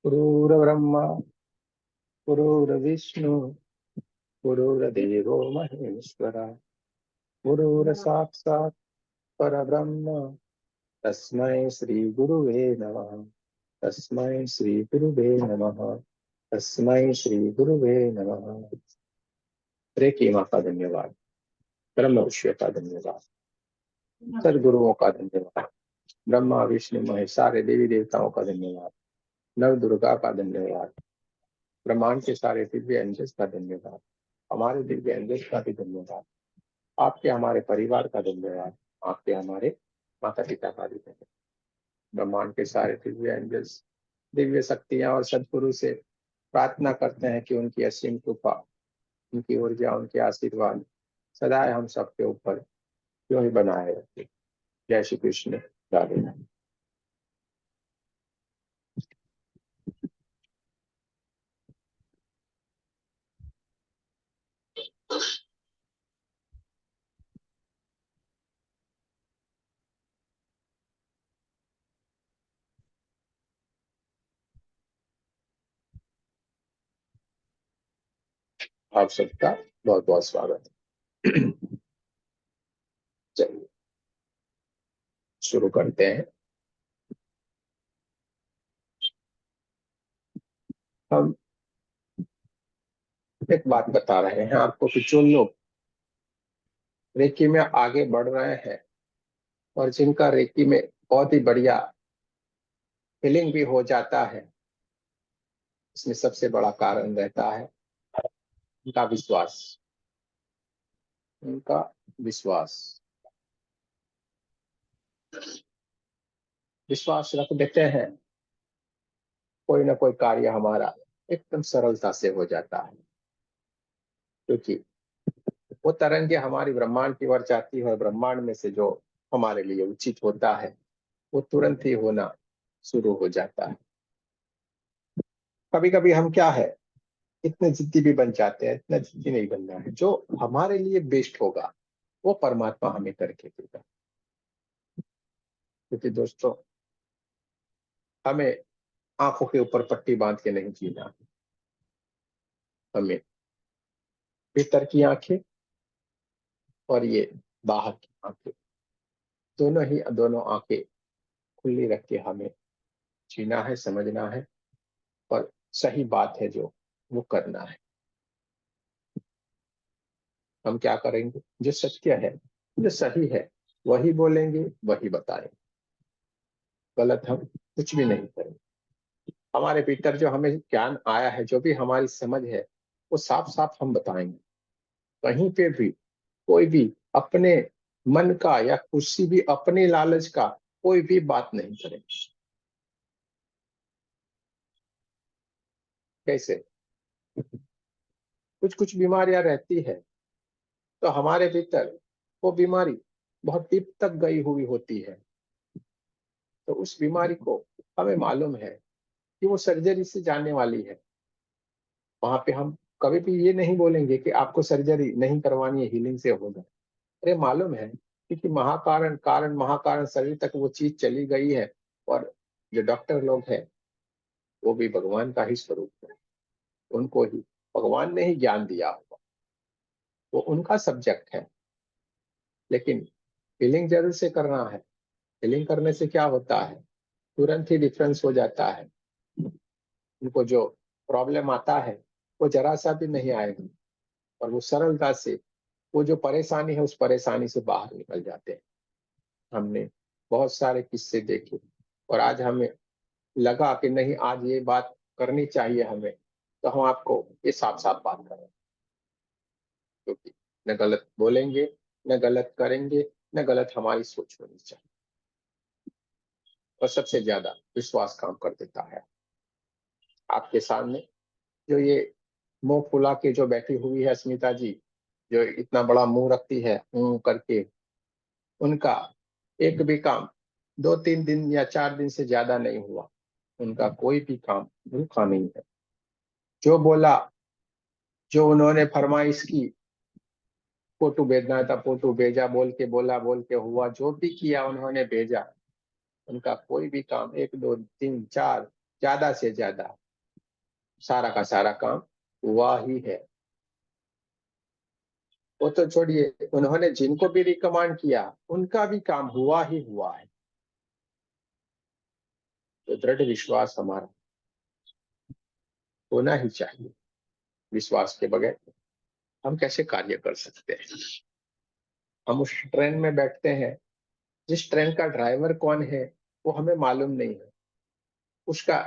गुरुर्ब्रह्मा गुरुर्विष्णु गुरुर्देवो महेश्वर गुरुर्साक्षात् परब्रह्म तस्मै श्री गुरुवे नमः। तस्मै श्री गुरुवे नमः। तस्मै श्री गुरुवे नमः। हरे की माँ का धन्यवाद, ब्रह्म ऋषियों का धन्यवाद, सदगुरुओं का धन्यवाद, ब्रह्मा विष्णु महेश सारे देवी देवताओं का धन्यवाद, नव दुर्गा का धन्यवाद, ब्रह्मांड के सारे दिव्य एंजल्स का धन्यवाद, हमारे दिव्य एंजल्स का भी धन्यवाद, आपके हमारे परिवार का धन्यवाद, आपके हमारे माता पिता का भी धन्यवाद, ब्रह्मांड के सारे दिव्य एंजल्स दिव्य शक्तियां और सदगुरु से प्रार्थना करते हैं कि उनकी असीम कृपा, उनकी ऊर्जा, उनके आशीर्वाद सदा हम सबके ऊपर क्यों ही बनाए रखे। जय श्री कृष्ण, राधे राधे। आप सबका बहुत बहुत स्वागत है। चलिए शुरू करते हैं। हम एक बात बता रहे हैं आपको कि जो लोग रेकी में आगे बढ़ रहे हैं और जिनका रेकी में बहुत ही बढ़िया फीलिंग भी हो जाता है, इसमें सबसे बड़ा कारण रहता है उनका विश्वास। उनका विश्वास विश्वास रख देते हैं, कोई ना कोई कार्य हमारा एकदम सरलता से हो जाता है, क्योंकि वो तरंगे हमारी ब्रह्मांड की ओर जाती है और ब्रह्मांड में से जो हमारे लिए उचित होता है वो तुरंत ही होना शुरू हो जाता है। कभी कभी हम क्या है, इतने जिद्दी भी बन जाते हैं। इतना जिद्दी नहीं बनना है, जो हमारे लिए बेस्ट होगा वो परमात्मा हमें करके देगा। क्योंकि दोस्तों, हमें आंखों के ऊपर पट्टी बांध के नहीं जीना है। हमें भीतर की आंखें और ये बाहर की आंखें, दोनों आंखें खुली रख के हमें जीना है, समझना है और सही बात है जो वो करना है। हम क्या करेंगे, जो सत्य है, जो सही है वही बोलेंगे, वही बताएंगे। गलत हम कुछ भी नहीं करेंगे। हमारे भीतर जो हमें ज्ञान आया है, जो भी हमारी समझ है, वो साफ साफ हम बताएंगे। कहीं पे भी कोई भी अपने मन का या किसी भी अपने लालच का कोई भी बात नहीं करेंगे। कैसे, कुछ कुछ बीमारियां रहती है तो हमारे भीतर वो बीमारी बहुत डीप तक गई हुई होती है, तो उस बीमारी को हमें मालूम है कि वो सर्जरी से जाने वाली है। वहां पे हम कभी भी ये नहीं बोलेंगे कि आपको सर्जरी नहीं करवानी है, हीलिंग से होगा। अरे मालूम है, क्योंकि महाकारण कारण महाकारण शरीर तक वो चीज चली गई है। और जो डॉक्टर लोग हैं वो भी भगवान का ही स्वरूप है। उनको ही भगवान ने ही ज्ञान दिया होगा, वो उनका सब्जेक्ट है। लेकिन हीलिंग जरूर से करना है। हीलिंग करने से क्या होता है, तुरंत ही डिफरेंस हो जाता है। उनको जो प्रॉब्लम आता है वो जरा सा भी नहीं आएगा और वो सरलता से वो जो परेशानी है उस परेशानी से बाहर निकल जाते हैं। हमने बहुत सारे किस्से देखे और आज हमें लगा कि नहीं, आज ये बात करनी चाहिए हमें, तो हम आपको ये साफ साफ बात करें। क्योंकि न गलत बोलेंगे, न गलत करेंगे, न गलत हमारी सोच होनी चाहिए। और सबसे ज्यादा विश्वास काम कर देता है। आपके सामने जो ये मुंह फुला के जो बैठी हुई है स्मिता जी, जो इतना बड़ा मुंह रखती है करके, उनका एक भी काम 2-3 दिन या 4 दिन से ज्यादा नहीं हुआ। उनका कोई भी काम रुका नहीं है। जो बोला, जो उन्होंने फरमाइश की, फोटो भेजना था फोटो भेजा, बोल के बोला बोल के हुआ, जो भी किया उन्होंने भेजा। उनका कोई भी काम 1 2 3 4 ज्यादा से ज्यादा सारा का सारा काम हुआ ही है। वो तो छोड़िए, उन्होंने जिनको भी रिकमेंड किया उनका भी काम हुआ ही हुआ है। तो दृढ़ विश्वास हमारा होना ही चाहिए। विश्वास के बगैर हम कैसे कार्य कर सकते हैं? हम उस ट्रेन में बैठते हैं, जिस ट्रेन का ड्राइवर कौन है वो हमें मालूम नहीं है। उसका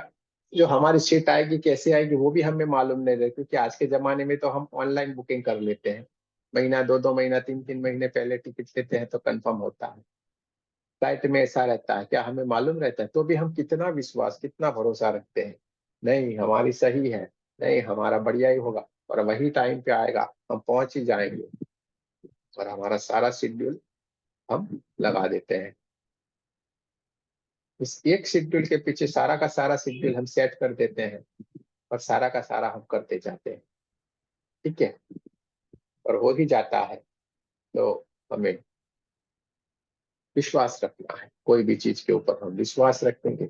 जो हमारी सीट आएगी कैसे आएगी वो भी हमें मालूम नहीं है, क्योंकि आज के जमाने में तो हम ऑनलाइन बुकिंग कर लेते हैं। महीना, दो दो महीना, तीन तीन महीने पहले टिकट लेते हैं तो कंफर्म होता है। फ्लाइट में ऐसा रहता है, क्या हमें मालूम रहता है? तो भी हम कितना विश्वास, कितना भरोसा रखते हैं, नहीं हमारी सही है, नहीं हमारा बढ़िया ही होगा, और वही टाइम पे आएगा, हम पहुंच ही जाएंगे, और हमारा सारा शेड्यूल हम लगा देते हैं। इस एक शेड्यूल के पीछे सारा का सारा शेड्यूल हम सेट कर देते हैं, और सारा का सारा हम करते जाते हैं। ठीक है, और हो ही जाता है। तो हमें विश्वास रखना है, कोई भी चीज के ऊपर हम विश्वास रखेंगे,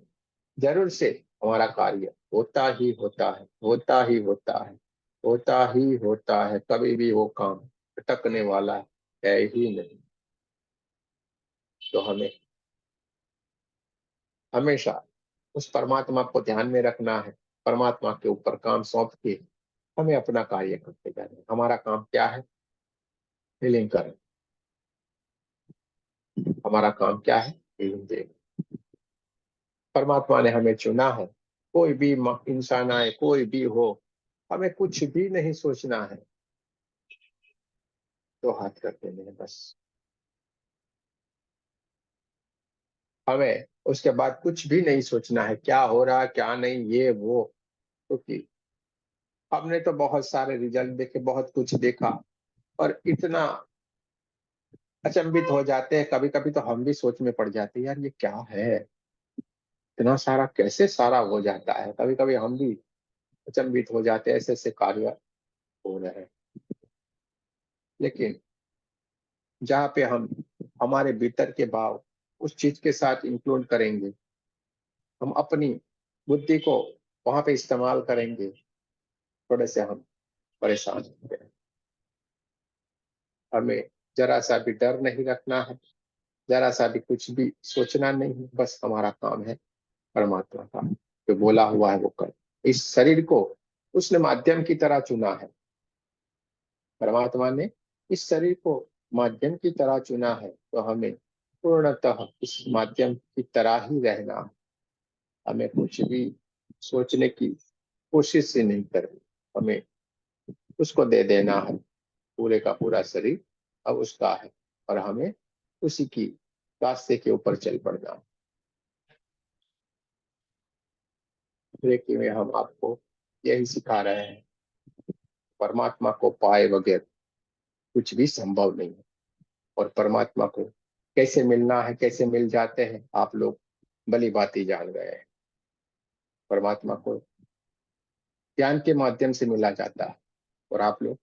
जरूर से हमारा कार्य होता ही होता है, होता ही होता है, होता ही होता है। कभी भी वो काम अटकने वाला है ही नहीं। तो हमें हमेशा उस परमात्मा को ध्यान में रखना है। परमात्मा के ऊपर काम सौंप के हमें अपना कार्य करते जाना है। हमारा काम क्या है? हीलिंग करें। हमारा काम क्या है? हीलिंग देना। परमात्मा ने हमें चुना है। कोई भी इंसान आए, कोई भी हो, हमें कुछ भी नहीं सोचना है, तो हाथ कर देने हैं बस। हमें उसके बाद कुछ भी नहीं सोचना है, क्या हो रहा क्या नहीं, ये वो। क्योंकि हमने तो बहुत सारे रिजल्ट देखे, बहुत कुछ देखा, और इतना अचंभित हो जाते हैं कभी कभी, तो हम भी सोच में पड़ जाते हैं, यार ये क्या है, इतना सारा कैसे सारा हो जाता है। कभी कभी हम भी अचंभित हो जाते हैं, ऐसे ऐसे कार्य हो रहे हैं। लेकिन जहाँ पे हम हमारे भीतर के भाव उस चीज के साथ इंक्लूड करेंगे, हम अपनी बुद्धि को वहां पे इस्तेमाल करेंगे, थोड़े से हम परेशान होते हैं। हमें जरा सा भी डर नहीं रखना है, जरा सा भी कुछ भी सोचना नहीं है, बस हमारा काम है परमात्मा का जो बोला हुआ है वो कर। इस शरीर को उसने माध्यम की तरह चुना है। परमात्मा ने इस शरीर को माध्यम की तरह चुना है, तो हमें पूर्णतः इस माध्यम की तरह ही रहना है। हमें कुछ भी सोचने की कोशिश से नहीं करनी, हमें उसको दे देना है। पूरे का पूरा शरीर अब उसका है, और हमें उसी की रास्ते के ऊपर चल पड़ना है। देखिए, में हम आपको यही सिखा रहे हैं, परमात्मा को पाए बगैर कुछ भी संभव नहीं है। और परमात्मा को कैसे मिलना है, कैसे मिल जाते हैं, आप लोग भली भांति जान गए हैं। परमात्मा को ज्ञान के माध्यम से मिला जाता है, और आप लोग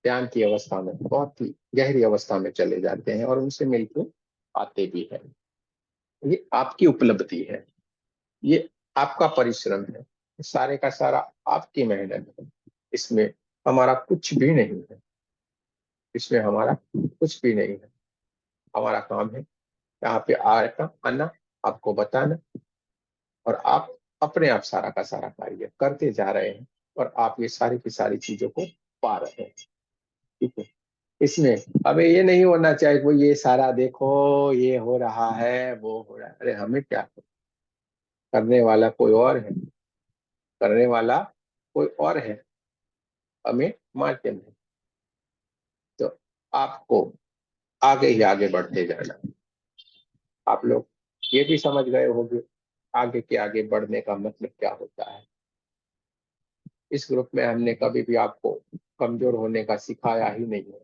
ध्यान की अवस्था में, बहुत ही गहरी अवस्था में चले जाते हैं, और उनसे मिलकर आते भी हैं। ये आपकी उपलब्धि है, ये आपका परिश्रम है, सारे का सारा आपकी मेहनत है। इसमें हमारा कुछ भी नहीं है, इसमें हमारा कुछ भी नहीं है। हमारा काम है यहाँ पे आना, आपको बताना, और आप अपने आप सारा का सारा कार्य करते जा रहे हैं, और आप ये सारी की सारी चीजों को पा रहे हैं। ठीक है, इसमें हमें ये नहीं होना चाहिए वो ये सारा देखो, ये हो रहा है, वो हो रहा है। अरे हमें क्या, करने वाला कोई और है, करने वाला कोई और है, हमें माध्यम है। तो आपको आगे ही आगे बढ़ते जाना। आप लोग ये भी समझ गए होंगे आगे के आगे बढ़ने का मतलब क्या होता है। इस ग्रुप में हमने कभी भी आपको कमजोर होने का सिखाया ही नहीं है।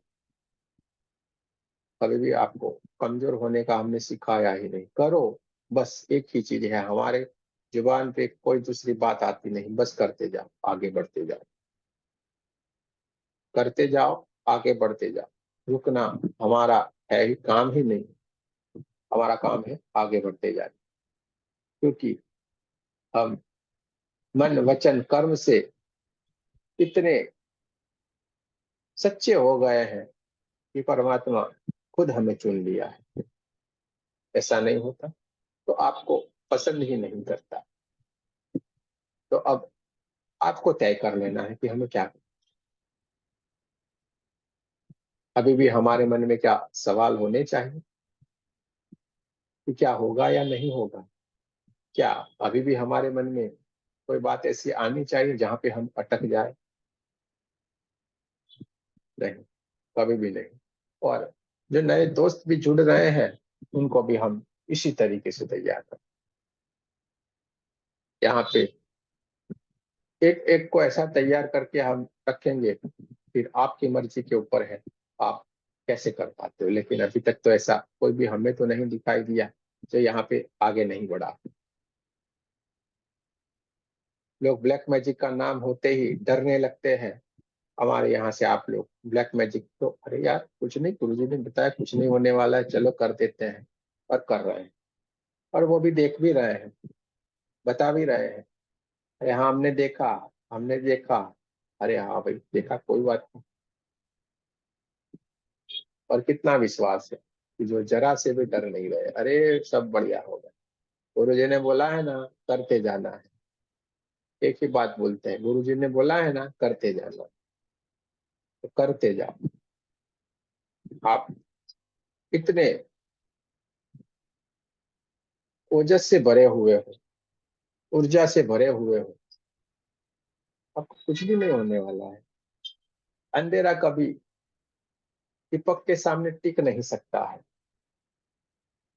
कभी भी आपको कमजोर होने का हमने सिखाया ही नहीं। करो, बस एक ही चीज है हमारे जुबान पे, कोई दूसरी बात आती नहीं, बस करते जाओ, आगे बढ़ते जाओ, करते जाओ, आगे बढ़ते जाओ। रुकना हमारा है ही काम ही नहीं। हमारा काम है आगे बढ़ते जाए, क्योंकि हम मन वचन कर्म से इतने सच्चे हो गए हैं कि परमात्मा खुद हमें चुन लिया है। ऐसा नहीं होता तो आपको पसंद ही नहीं करता। तो अब आपको तय कर लेना है कि हमें क्या करना। अभी भी हमारे मन में क्या सवाल होने चाहिए कि क्या होगा या नहीं होगा। क्या अभी भी हमारे मन में कोई बात ऐसी आनी चाहिए जहां पे हम अटक जाए। नहीं, कभी भी नहीं। और जो नए दोस्त भी जुड़ रहे हैं उनको भी हम इसी तरीके से तैयार करें। यहाँ पे एक एक को ऐसा तैयार करके हम रखेंगे, फिर आपकी मर्जी के ऊपर है आप कैसे कर पाते हो। लेकिन अभी तक तो ऐसा कोई भी हमें तो नहीं दिखाई दिया जो यहाँ पे आगे नहीं बढ़ा। लोग ब्लैक मैजिक का नाम होते ही डरने लगते हैं। हमारे यहाँ से आप लोग ब्लैक मैजिक तो अरे यार कुछ नहीं, गुरुजी ने बताया कुछ नहीं होने वाला है, चलो कर देते हैं। और कर रहे हैं, और वो भी देख भी रहे हैं, बता भी रहे हैं। अरे हाँ हमने देखा, हमने देखा। अरे हाँ भाई देखा, कोई बात नहीं। और कितना विश्वास है कि जो जरा से भी डर नहीं रहे, अरे सब बढ़िया होगा। गुरु जी ने बोला है ना करते जाना है। एक ही बात बोलते हैं, गुरु जी ने बोला है ना करते जाना, तो करते जाओ। आप इतने ओजस से भरे हुए हो, ऊर्जा से भरे हुए हो, आपको कुछ भी नहीं होने वाला है। अंधेरा कभी दीपक के सामने टिक नहीं सकता है।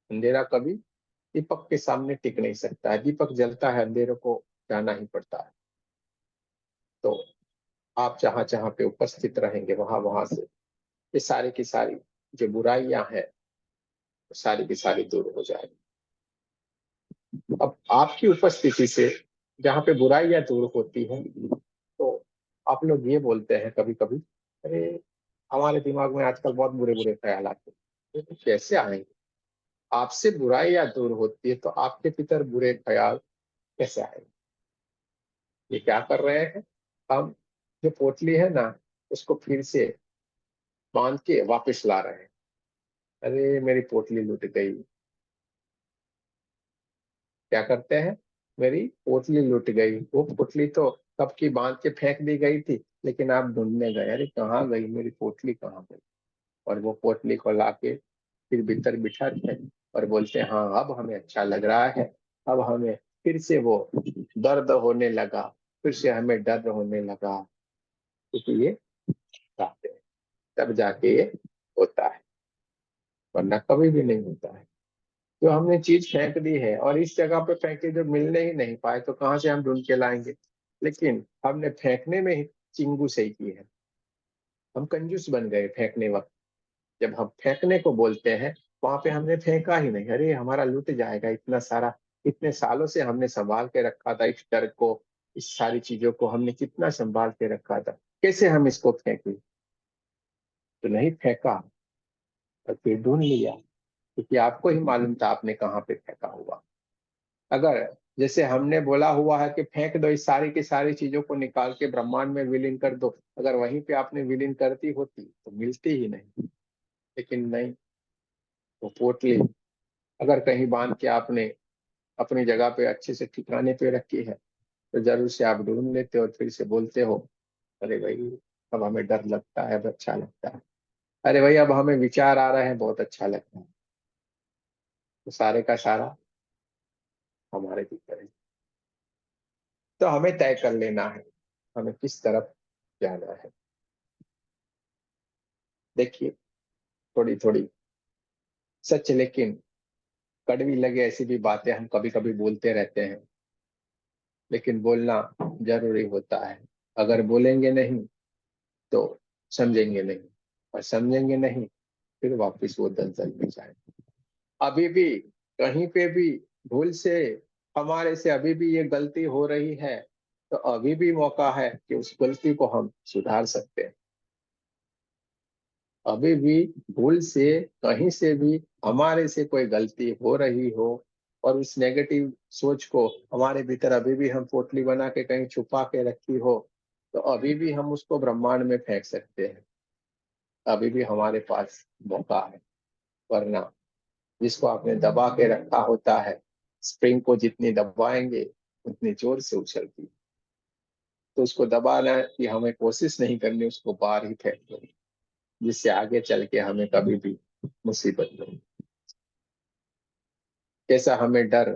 अंधेरा कभी दीपक के सामने टिक नहीं सकता है। दीपक जलता है, अंधेरे को जाना ही पड़ता है। तो आप जहां जहां पे उपस्थित रहेंगे वहां वहां से ये सारी की सारी जो बुराइयां हैं वो सारी की सारी दूर हो जाएगी। अब आपकी उपस्थिति से जहाँ पे बुराइयां दूर होती हैं तो आप लोग ये बोलते हैं कभी कभी, अरे हमारे दिमाग में आजकल बहुत बुरे बुरे ख्याल आते हैं। ये तो कैसे आएंगे। आपसे बुराइयां दूर होती है तो आपके भीतर बुरे ख्याल कैसे आएंगे। ये क्या कर रहे हैं हम, जो पोटली है ना उसको फिर से बांध के वापस ला रहे हैं। अरे मेरी पोटली लुट गई। क्या करते हैं, मेरी पोटली लुट गई। वो पोटली तो कब की बांध के फेंक दी गई थी, लेकिन आप ढूंढने गए, अरे कहाँ गई मेरी पोटली, कहाँ गई। और वो पोटली को लाके फिर भीतर बिठाते हैं और बोलते हैं हाँ अब हमें अच्छा लग रहा है। अब हमें फिर से वो दर्द होने लगा, फिर से हमें डर होने लगा। क्योंकि ये चाहते हैं, तब जाके ये होता है, वरना कभी भी नहीं होता है। जो हमने चीज फेंक दी है और इस जगह पे फेंके जो मिलने ही नहीं पाए तो कहाँ से हम ढूंढ के लाएंगे। लेकिन हमने फेंकने में ही चिंगू सही की है। हम कंजूस बन गए फेंकने वक्त। जब हम फेंकने को बोलते हैं वहां पे हमने फेंका ही नहीं, अरे हमारा लूट जाएगा इतना सारा। इतने सालों से हमने संभाल के रखा था इस डर को, इस सारी चीजों को हमने कितना संभाल के रखा था, कैसे हम इसको फेंके। तो नहीं फेंका, और फिर ढूंढ लिया, क्योंकि आपको ही मालूम था आपने कहाँ पे फेंका हुआ। अगर जैसे हमने बोला हुआ है कि फेंक दो इस सारी की सारी चीजों को निकाल के ब्रह्मांड में विलीन कर दो, अगर वहीं पे आपने विलीन करती होती तो मिलती ही नहीं। लेकिन नहीं, वो पोटली अगर कहीं बांध के आपने अपनी जगह पे अच्छे से ठिकाने पे रखी है तो जरूर से आप ढूंढ लेते हो और फिर से बोलते हो, अरे भाई अब हमें डर लगता है, अब अच्छा लगता है। अरे भाई अब हमें विचार आ रहे हैं, बहुत अच्छा लगता है। तो सारे का सारा हमारे भीतर है। तो हमें तय कर लेना है हमें किस तरफ जाना है। देखिए, थोड़ी थोड़ी सच लेकिन कड़वी लगे ऐसी भी बातें हम कभी कभी बोलते रहते हैं, लेकिन बोलना जरूरी होता है। अगर बोलेंगे नहीं तो समझेंगे नहीं, और समझेंगे नहीं फिर वापस वो दलदल में जाएंगे। अभी भी कहीं पे भी भूल से हमारे से अभी भी ये गलती हो रही है तो अभी भी मौका है कि उस गलती को हम सुधार सकते हैं। अभी भी भूल से कहीं से भी हमारे से कोई गलती हो रही हो और उस नेगेटिव सोच को हमारे भीतर अभी भी हम पोटली बना के कहीं छुपा के रखी हो, तो अभी भी हम उसको ब्रह्मांड में फेंक सकते हैं। अभी भी हमारे पास मौका है। वरना जिसको आपने दबा के रखा होता है, स्प्रिंग को जितनी दबाएंगे उतनी जोर से उछलती है। तो उसको दबाना कि हमें कोशिश नहीं करनी, उसको बाहर ही फेंक दो, जिससे आगे चल के हमें कभी भी मुसीबत नहीं। कैसा हमें डर,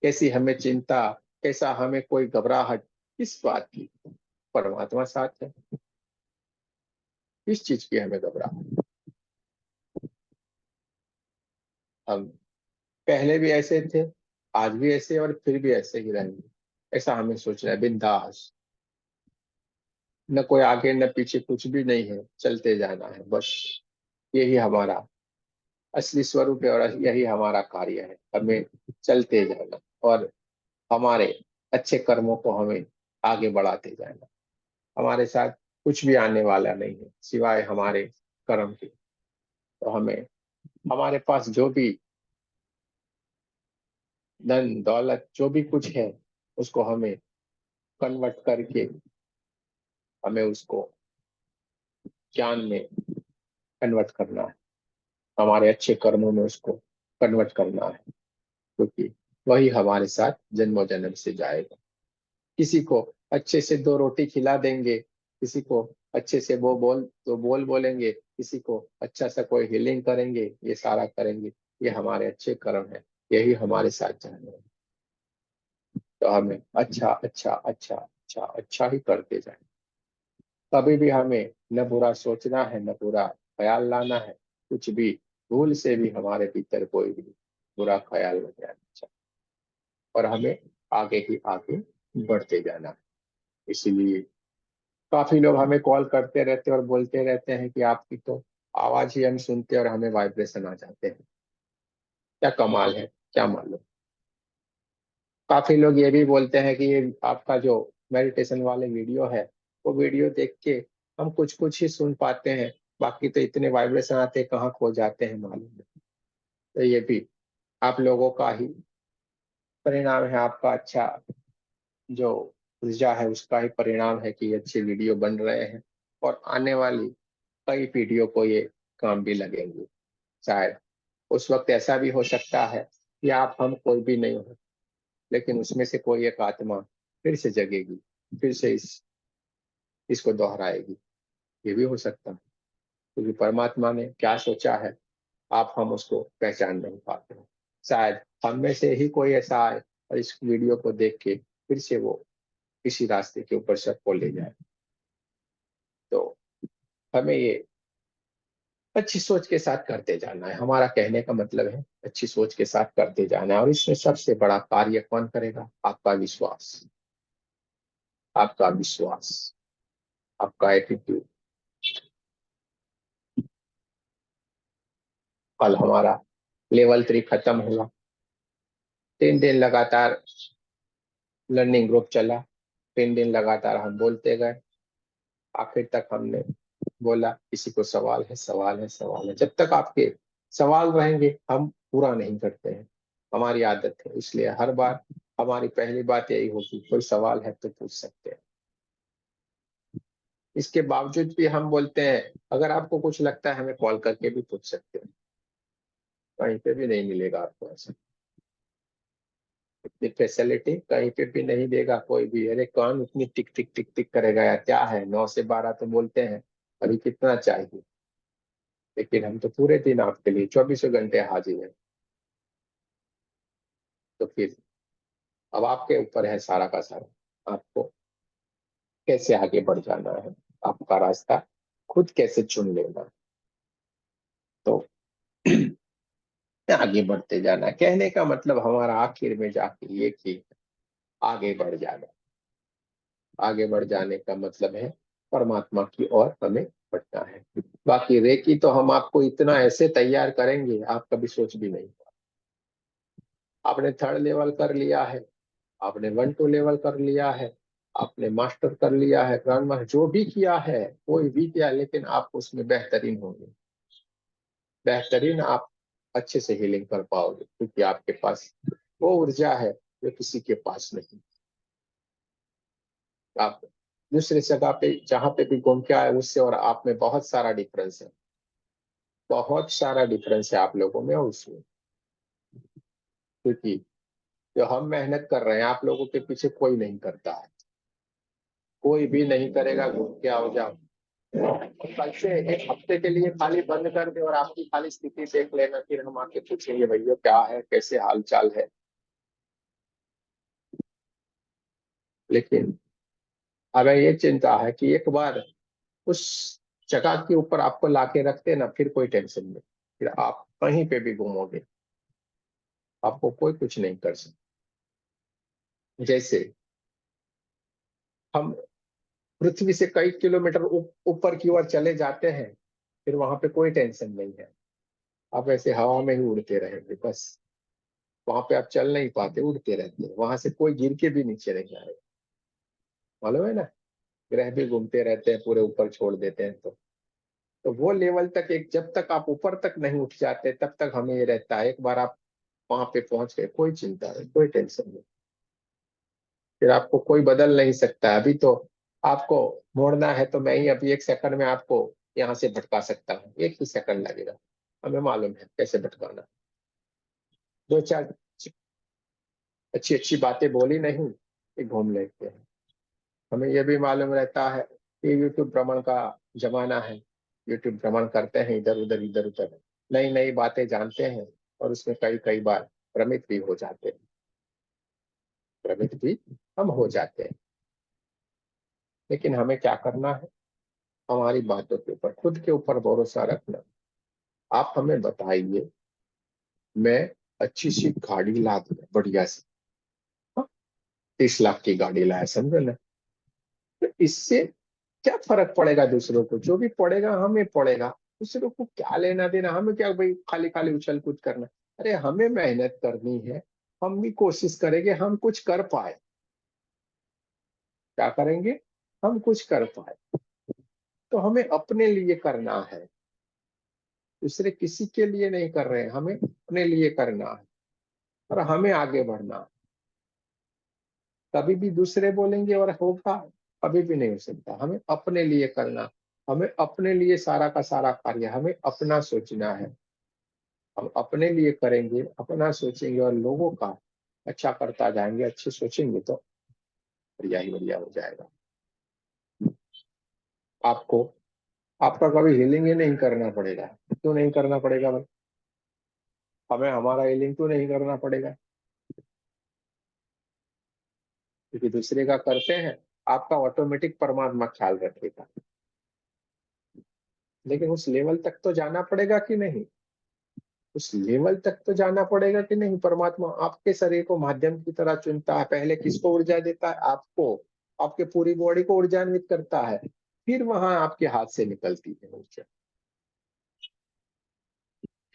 कैसी हमें चिंता, कैसा हमें कोई घबराहट, किस बात की? परमात्मा साथ है, किस चीज की हमें घबराहट? हम पहले भी ऐसे थे, आज भी ऐसे, और फिर भी ऐसे ही रहेंगे, ऐसा हमें सोचना है। बिंदास, न कोई आगे न पीछे, कुछ भी नहीं है, चलते जाना है बस। यही हमारा असली स्वरूप है और यही हमारा कार्य है, हमें चलते जाना और हमारे अच्छे कर्मों को हमें आगे बढ़ाते जाना। हमारे साथ कुछ भी आने वाला नहीं है सिवाय हमारे कर्म के। तो हमें हमारे पास जो भी धन दौलत जो भी कुछ है, उसको हमें कन्वर्ट करके हमें उसको ज्ञान में कन्वर्ट करना है, हमारे अच्छे कर्मों में उसको कन्वर्ट करना है, क्योंकि वही हमारे साथ जन्मों जन्म से जाएगा। किसी को अच्छे से दो रोटी खिला देंगे, किसी को अच्छे से वो बोल बोलेंगे, किसी को अच्छा सा कोई हीलिंग करेंगे, ये सारा करेंगे, ये हमारे अच्छे कर्म है, यही हमारे साथ जाने हैं। तो हमें अच्छा अच्छा अच्छा अच्छा अच्छा ही करते जाए। कभी भी हमें न बुरा सोचना है, न बुरा ख्याल लाना है। कुछ भी भूल से भी हमारे भीतर कोई भी बुरा ख्याल नहीं आना चाहिए, और हमें आगे ही आगे बढ़ते जाना है। इसीलिए काफी लोग हमें कॉल करते रहते हैं और बोलते रहते हैं कि आपकी तो आवाज ही हम सुनते हैं और हमें वाइब्रेशन आ जाते हैं। क्या कमाल है, क्या मालूम। काफी लोग ये भी बोलते हैं कि ये आपका जो मेडिटेशन वाले वीडियो है, वो वीडियो देख के हम कुछ कुछ ही सुन पाते हैं, बाकी तो इतने वाइब्रेशन आते हैं, कहाँ खो जाते हैं मालूम नहीं। तो ये भी आप लोगों का ही परिणाम है, आपका अच्छा जो ऊर्जा है उसका ही परिणाम है कि अच्छे वीडियो बन रहे हैं, और आने वाली कई पीढ़ियों को ये काम भी लगेंगे। शायद उस वक्त ऐसा भी हो सकता है कि आप हम कोई भी नहीं हो, लेकिन उसमें से कोई एक आत्मा फिर से जगेगी, फिर से इसको दोहराएगी। ये भी हो सकता है, क्योंकि परमात्मा ने क्या सोचा है आप हम उसको पहचान नहीं पाते हैं। शायद हम में से ही कोई ऐसा आए और इस वीडियो को देख के फिर से वो इसी रास्ते के ऊपर सबको ले जाए। तो हमें ये अच्छी सोच के साथ करते जाना है, हमारा कहने का मतलब है अच्छी सोच के साथ करते जाना है। और इसमें सबसे बड़ा कार्य कौन करेगा? आपका विश्वास, आपका विश्वास, आपका एटीट्यूड। कल हमारा लेवल 3 खत्म हुआ, 3 दिन लगातार लर्निंग ग्रुप चला, 3 दिन लगातार हम बोलते गए, आखिर तक हमने बोला किसी को सवाल है, सवाल है, सवाल है। जब तक आपके सवाल रहेंगे हम पूरा नहीं करते हैं, हमारी आदत है। इसलिए हर बार हमारी पहली बात यही होगी, कोई सवाल है तो पूछ सकते हैं। इसके बावजूद भी हम बोलते हैं अगर आपको कुछ लगता है हमें कॉल करके भी पूछ सकते हैं। कहीं पे भी नहीं मिलेगा आपको ऐसा, इतनी फैसिलिटी कहीं पे भी नहीं देगा कोई भी। अरे कौन इतनी टिक टिक टिक टिक करेगा यार, क्या है 9 से 12 तो बोलते हैं, अभी कितना चाहिए? लेकिन हम तो पूरे दिन आपके लिए 24 घंटे हाजिर है। तो फिर अब आपके ऊपर है सारा का सारा, आपको कैसे आगे बढ़ जाना है, आपका रास्ता खुद कैसे चुन लेना है। तो आगे बढ़ते जाना, कहने का मतलब हमारा आखिर में जाके ये कि आगे बढ़ जाना। आगे बढ़ जाने का मतलब है परमात्मा की ओर हमें बढ़ना है। बाकी रेकी तो हम आपको इतना ऐसे तैयार करेंगे आप कभी सोच भी नहीं। आपने 3rd लेवल कर लिया है, आपने 1-2 लेवल कर लिया है, आपने मास्टर कर लिया है, ग्रांड मास्टर जो भी किया है, कोई भी किया, लेकिन आप उसमें बेहतरीन होंगे। बेहतरीन आप अच्छे से हीलिंग कर पाओगे, क्योंकि आपके पास वो ऊर्जा है जो किसी के पास नहीं। आप दूसरे जगह पे जहां पे भी घूम के आए, उससे और आप में बहुत सारा डिफरेंस है, बहुत सारा डिफरेंस है आप लोगों में और उसमें। क्योंकि जो हम मेहनत कर रहे हैं, आप लोगों के पीछे कोई नहीं करता है, कोई भी नहीं करेगा। घूम के आओ जाओ, कल से एक हफ्ते के लिए खाली बंद कर दे और आपकी खाली स्थिति देख लेना, फिर हम आके पूछेंगे भैया क्या है, कैसे हाल चाल है। लेकिन हमें ये चिंता है कि एक बार उस जगह के ऊपर आपको लाके रखते ना, फिर कोई टेंशन नहीं, फिर आप कहीं पे भी घूमोगे, आपको कोई कुछ नहीं कर सकता। जैसे हम पृथ्वी से कई किलोमीटर ऊपर की ओर चले जाते हैं, फिर वहां पे कोई टेंशन नहीं है, आप ऐसे हवा में ही उड़ते रहेंगे बस। वहां पे आप चल नहीं पाते, उड़ते रहते हैं, वहां से कोई गिर के भी नीचे नहीं आएगा। मालूम है ना, ग्रह भी घूमते रहते हैं, पूरे ऊपर छोड़ देते हैं। तो वो लेवल तक, एक जब तक आप ऊपर तक नहीं उठ जाते तब तक हमें ये रहता है, एक बार आप वहां पे पहुंच गए, कोई चिंता नहीं, कोई टेंशन नहीं, फिर आपको कोई बदल नहीं सकता। अभी तो आपको मोड़ना है तो मैं ही अभी एक सेकंड में आपको यहाँ से भटका सकता हूँ, एक ही सेकंड लगेगा, हमें मालूम है कैसे भटकाना। दो चार अच्छी अच्छी बातें बोली नहीं कि घूम लेते हैं। हमें यह भी मालूम रहता है कि यूट्यूब भ्रमण का जमाना है, यूट्यूब भ्रमण करते हैं, इधर उधर नई नई बातें जानते हैं, और उसमें कई कई बार भ्रमित भी हो जाते हैं, भ्रमित भी हम हो जाते हैं। लेकिन हमें क्या करना है, हमारी बातों के ऊपर, खुद के ऊपर भरोसा रखना। आप हमें बताइए, मैं अच्छी सी गाड़ी ला दूं बढ़िया सी, हाँ, 30 लाख की गाड़ी लाया, समझो ना, तो इससे क्या फर्क पड़ेगा दूसरों को? जो भी पड़ेगा हमें पड़ेगा, दूसरों को क्या लेना देना, हमें क्या भाई खाली खाली उछल कूद करना। अरे हमें मेहनत करनी है, हम भी कोशिश करेंगे हम कुछ कर पाए। क्या करेंगे? हम कुछ कर पाए, तो हमें अपने लिए करना है, दूसरे किसी के लिए नहीं कर रहे हैं, हमें अपने लिए करना है और हमें आगे बढ़ना है। कभी भी दूसरे बोलेंगे और होगा, कभी भी नहीं हो सकता। हमें अपने लिए करना, हमें अपने लिए सारा का सारा कार्य, हमें अपना सोचना है। हम अपने लिए करेंगे, अपना सोचेंगे और लोगों का अच्छा करता जाएंगे, अच्छे सोचेंगे तो बढ़िया ही बढ़िया हो जाएगा। आपको आपका कभी हीलिंग ही नहीं करना पड़ेगा। क्यों नहीं करना पड़ेगा भाई? हमें हमारा हीलिंग क्यों नहीं करना पड़ेगा? क्योंकि दूसरे का करते हैं, आपका ऑटोमेटिक परमात्मा ख्याल रखेगा। लेकिन उस लेवल तक तो जाना पड़ेगा कि नहीं? उस लेवल तक तो जाना पड़ेगा कि नहीं? परमात्मा आपके शरीर को माध्यम की तरह चुनता है, पहले किसको ऊर्जा देता है? आपको, आपके पूरी बॉडी को ऊर्जान्वित करता है, फिर वहां आपके हाथ से निकलती है ऊर्जा,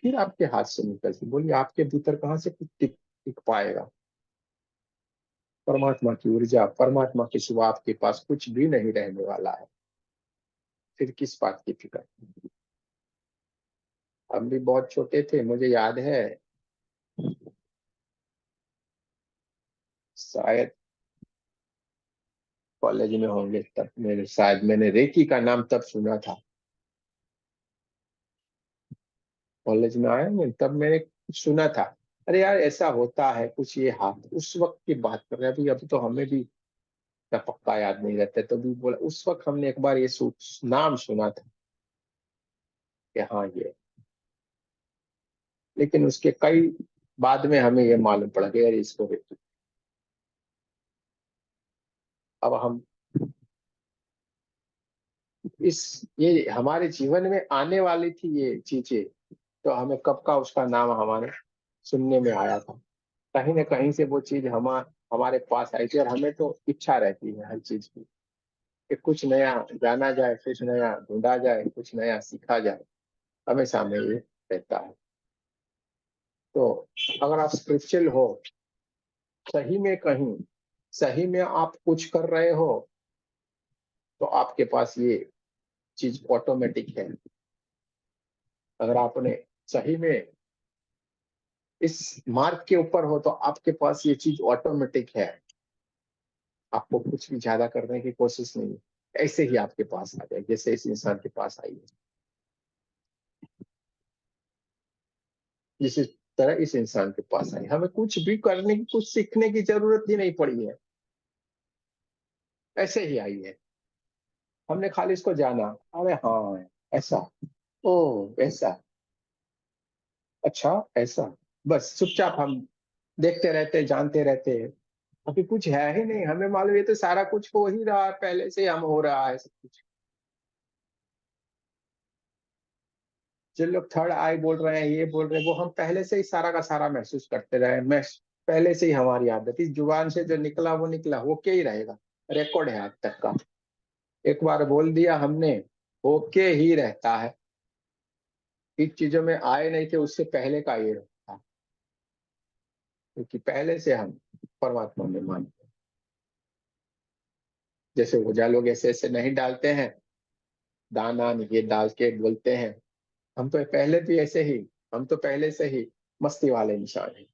फिर आपके हाथ से निकलती। बोलिए आपके भीतर कहाँ से कुछ टिक टिक पाएगा? परमात्मा की ऊर्जा, परमात्मा के सिवा आपके पास कुछ भी नहीं रहने वाला है, फिर किस बात की फिक्र? हम भी बहुत छोटे थे, मुझे याद है, शायद कॉलेज में होंगे तब, मेरे शायद मैंने रेकी का नाम तब सुना था, कॉलेज में आया मैं तब मैंने कुछ सुना था। अरे यार ऐसा होता है कुछ, ये हाथ, उस वक्त की बात कर रहे हैं, अभी अभी तो हमें भी इतना पक्का याद नहीं रहता, तो भी बोला उस वक्त हमने एक बार ये नाम सुना था कि हाँ ये। लेकिन उसके कई बाद में हमें ये मालूम पड़ा कि यार इसको अब हम इस, ये हमारे जीवन में आने वाली थी ये चीजें, तो हमें कब का उसका नाम हमारे सुनने में आया था। कहीं ना कहीं से वो चीज हमारे पास आई थी, और हमें तो इच्छा रहती है हर चीज की कि कुछ नया जाना जाए, कुछ नया ढूंढा जाए, कुछ नया सीखा जाए, हमेशा में ये रहता है। तो अगर आप स्पिरिचुअल हो, सही में कहीं, सही में आप कुछ कर रहे हो, तो आपके पास ये चीज ऑटोमेटिक है। अगर आपने सही में इस मार्ग के ऊपर हो तो आपके पास ये चीज ऑटोमेटिक है, आपको कुछ भी ज्यादा करने की कोशिश नहीं है, ऐसे ही आपके पास आ जाए जैसे इस इंसान के पास आई है, जिस तरह इस इंसान के पास आई। हमें कुछ भी करने की, कुछ सीखने की जरूरत ही नहीं पड़ी है, ऐसे ही आई है। हमने खाली इसको जाना, अरे हाँ ऐसा, ओ ऐसा, अच्छा ऐसा, बस चुपचाप हम देखते रहते, जानते रहते हैं। अभी कुछ है ही नहीं, हमें मालूम ये तो सारा कुछ हो ही रहा है, पहले से ही हम हो रहा है सब कुछ। जो लोग थर्ड आई बोल रहे हैं, ये बोल रहे हैं, वो हम पहले से ही सारा का सारा महसूस करते रहे। मैं पहले से ही हमारी आदत, इस जुबान से जो निकला वो निकला, वो क्या ही रहेगा, रिकॉर्ड है आज तक का। एक बार बोल दिया हमने, होके ही रहता है। इस चीजों में आए नहीं थे उससे पहले का ये था, क्योंकि पहले से हम परमात्मा में मानते हैं। जैसे ओझा लोग ऐसे ऐसे नहीं डालते हैं, दाना ये डाल के बोलते हैं, हम तो पहले भी ऐसे ही, हम तो पहले से ही मस्ती वाले इंसान हैं।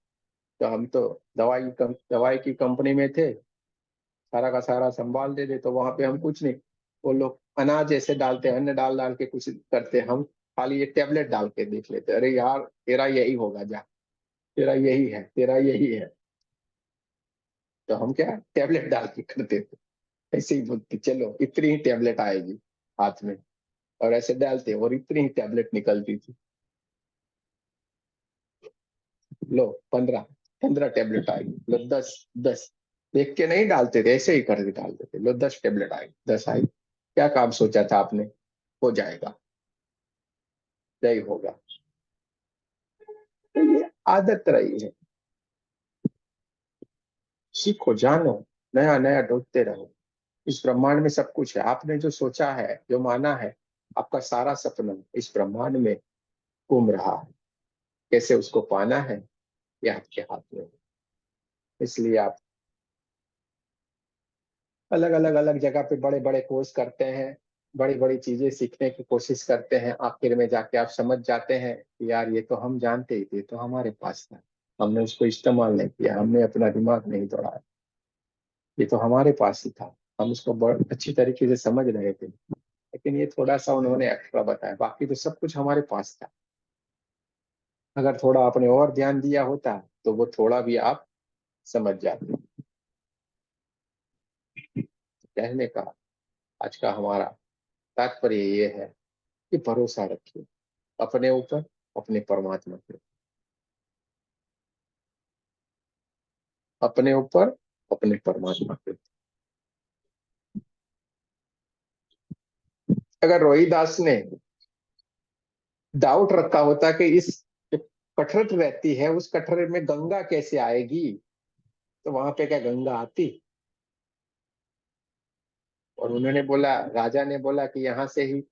तो हम तो दवाई की कंपनी में थे, सारा का सारा संभाल देते, तो वहां पे हम कुछ नहीं, वो लोग अनाज ऐसे डालते, अन्न डाल डाल के कुछ करते, हम खाली ये टेबलेट डाल के देख लेते, अरे यार तेरा यही होगा, जा तेरा यही है, तेरा यही है। तो हम क्या टेबलेट डाल के करते थे, ऐसे ही बोलते चलो इतनी ही टेबलेट आएगी हाथ में, और ऐसे डालते और इतनी ही टेबलेट निकलती थी। लो 15 15 टेबलेट आएगी, लो 10 10, देख के नहीं डालते थे, ऐसे ही करके डालते थे, लो 10 टेबलेट आएगी, 10 आएगी, क्या काम सोचा था आपने, हो जाएगा, यही होगा। तो ये आदत रही है। सीखो, जानो, नया नया ढूंढते रहो। इस ब्रह्मांड में सब कुछ है, आपने जो सोचा है, जो माना है, आपका सारा सपना इस ब्रह्मांड में घूम रहा है। कैसे उसको पाना है, ये आपके हाथ में है। इसलिए आप अलग अलग अलग जगह पे बड़े बड़े कोर्स करते हैं, बड़ी बड़ी चीजें सीखने की कोशिश करते हैं, आखिर में जाके आप समझ जाते हैं कि यार ये तो हम जानते ही थे, तो हमारे पास था, हमने उसको इस्तेमाल नहीं किया, हमने अपना दिमाग नहीं दौड़ाया, ये तो हमारे पास ही था, हम उसको बहुत अच्छी तरीके से समझ रहे थे, लेकिन ये थोड़ा सा उन्होंने एक्स्ट्रा बताया, बाकी तो सब कुछ हमारे पास था। अगर थोड़ा आपने और ध्यान दिया होता तो वो थोड़ा भी आप समझ जाते। कहने का आज का हमारा तात्पर्य ये है कि भरोसा रखिए अपने ऊपर, अपने परमात्मा पे, अपने ऊपर, अपने परमात्मा पे। अगर रोहिदास ने डाउट रखा होता कि इस जो कठरत रहती है उस कठरत में गंगा कैसे आएगी, तो वहां पे क्या गंगा आती? और उन्होंने बोला, राजा ने बोला कि यहाँ से ही,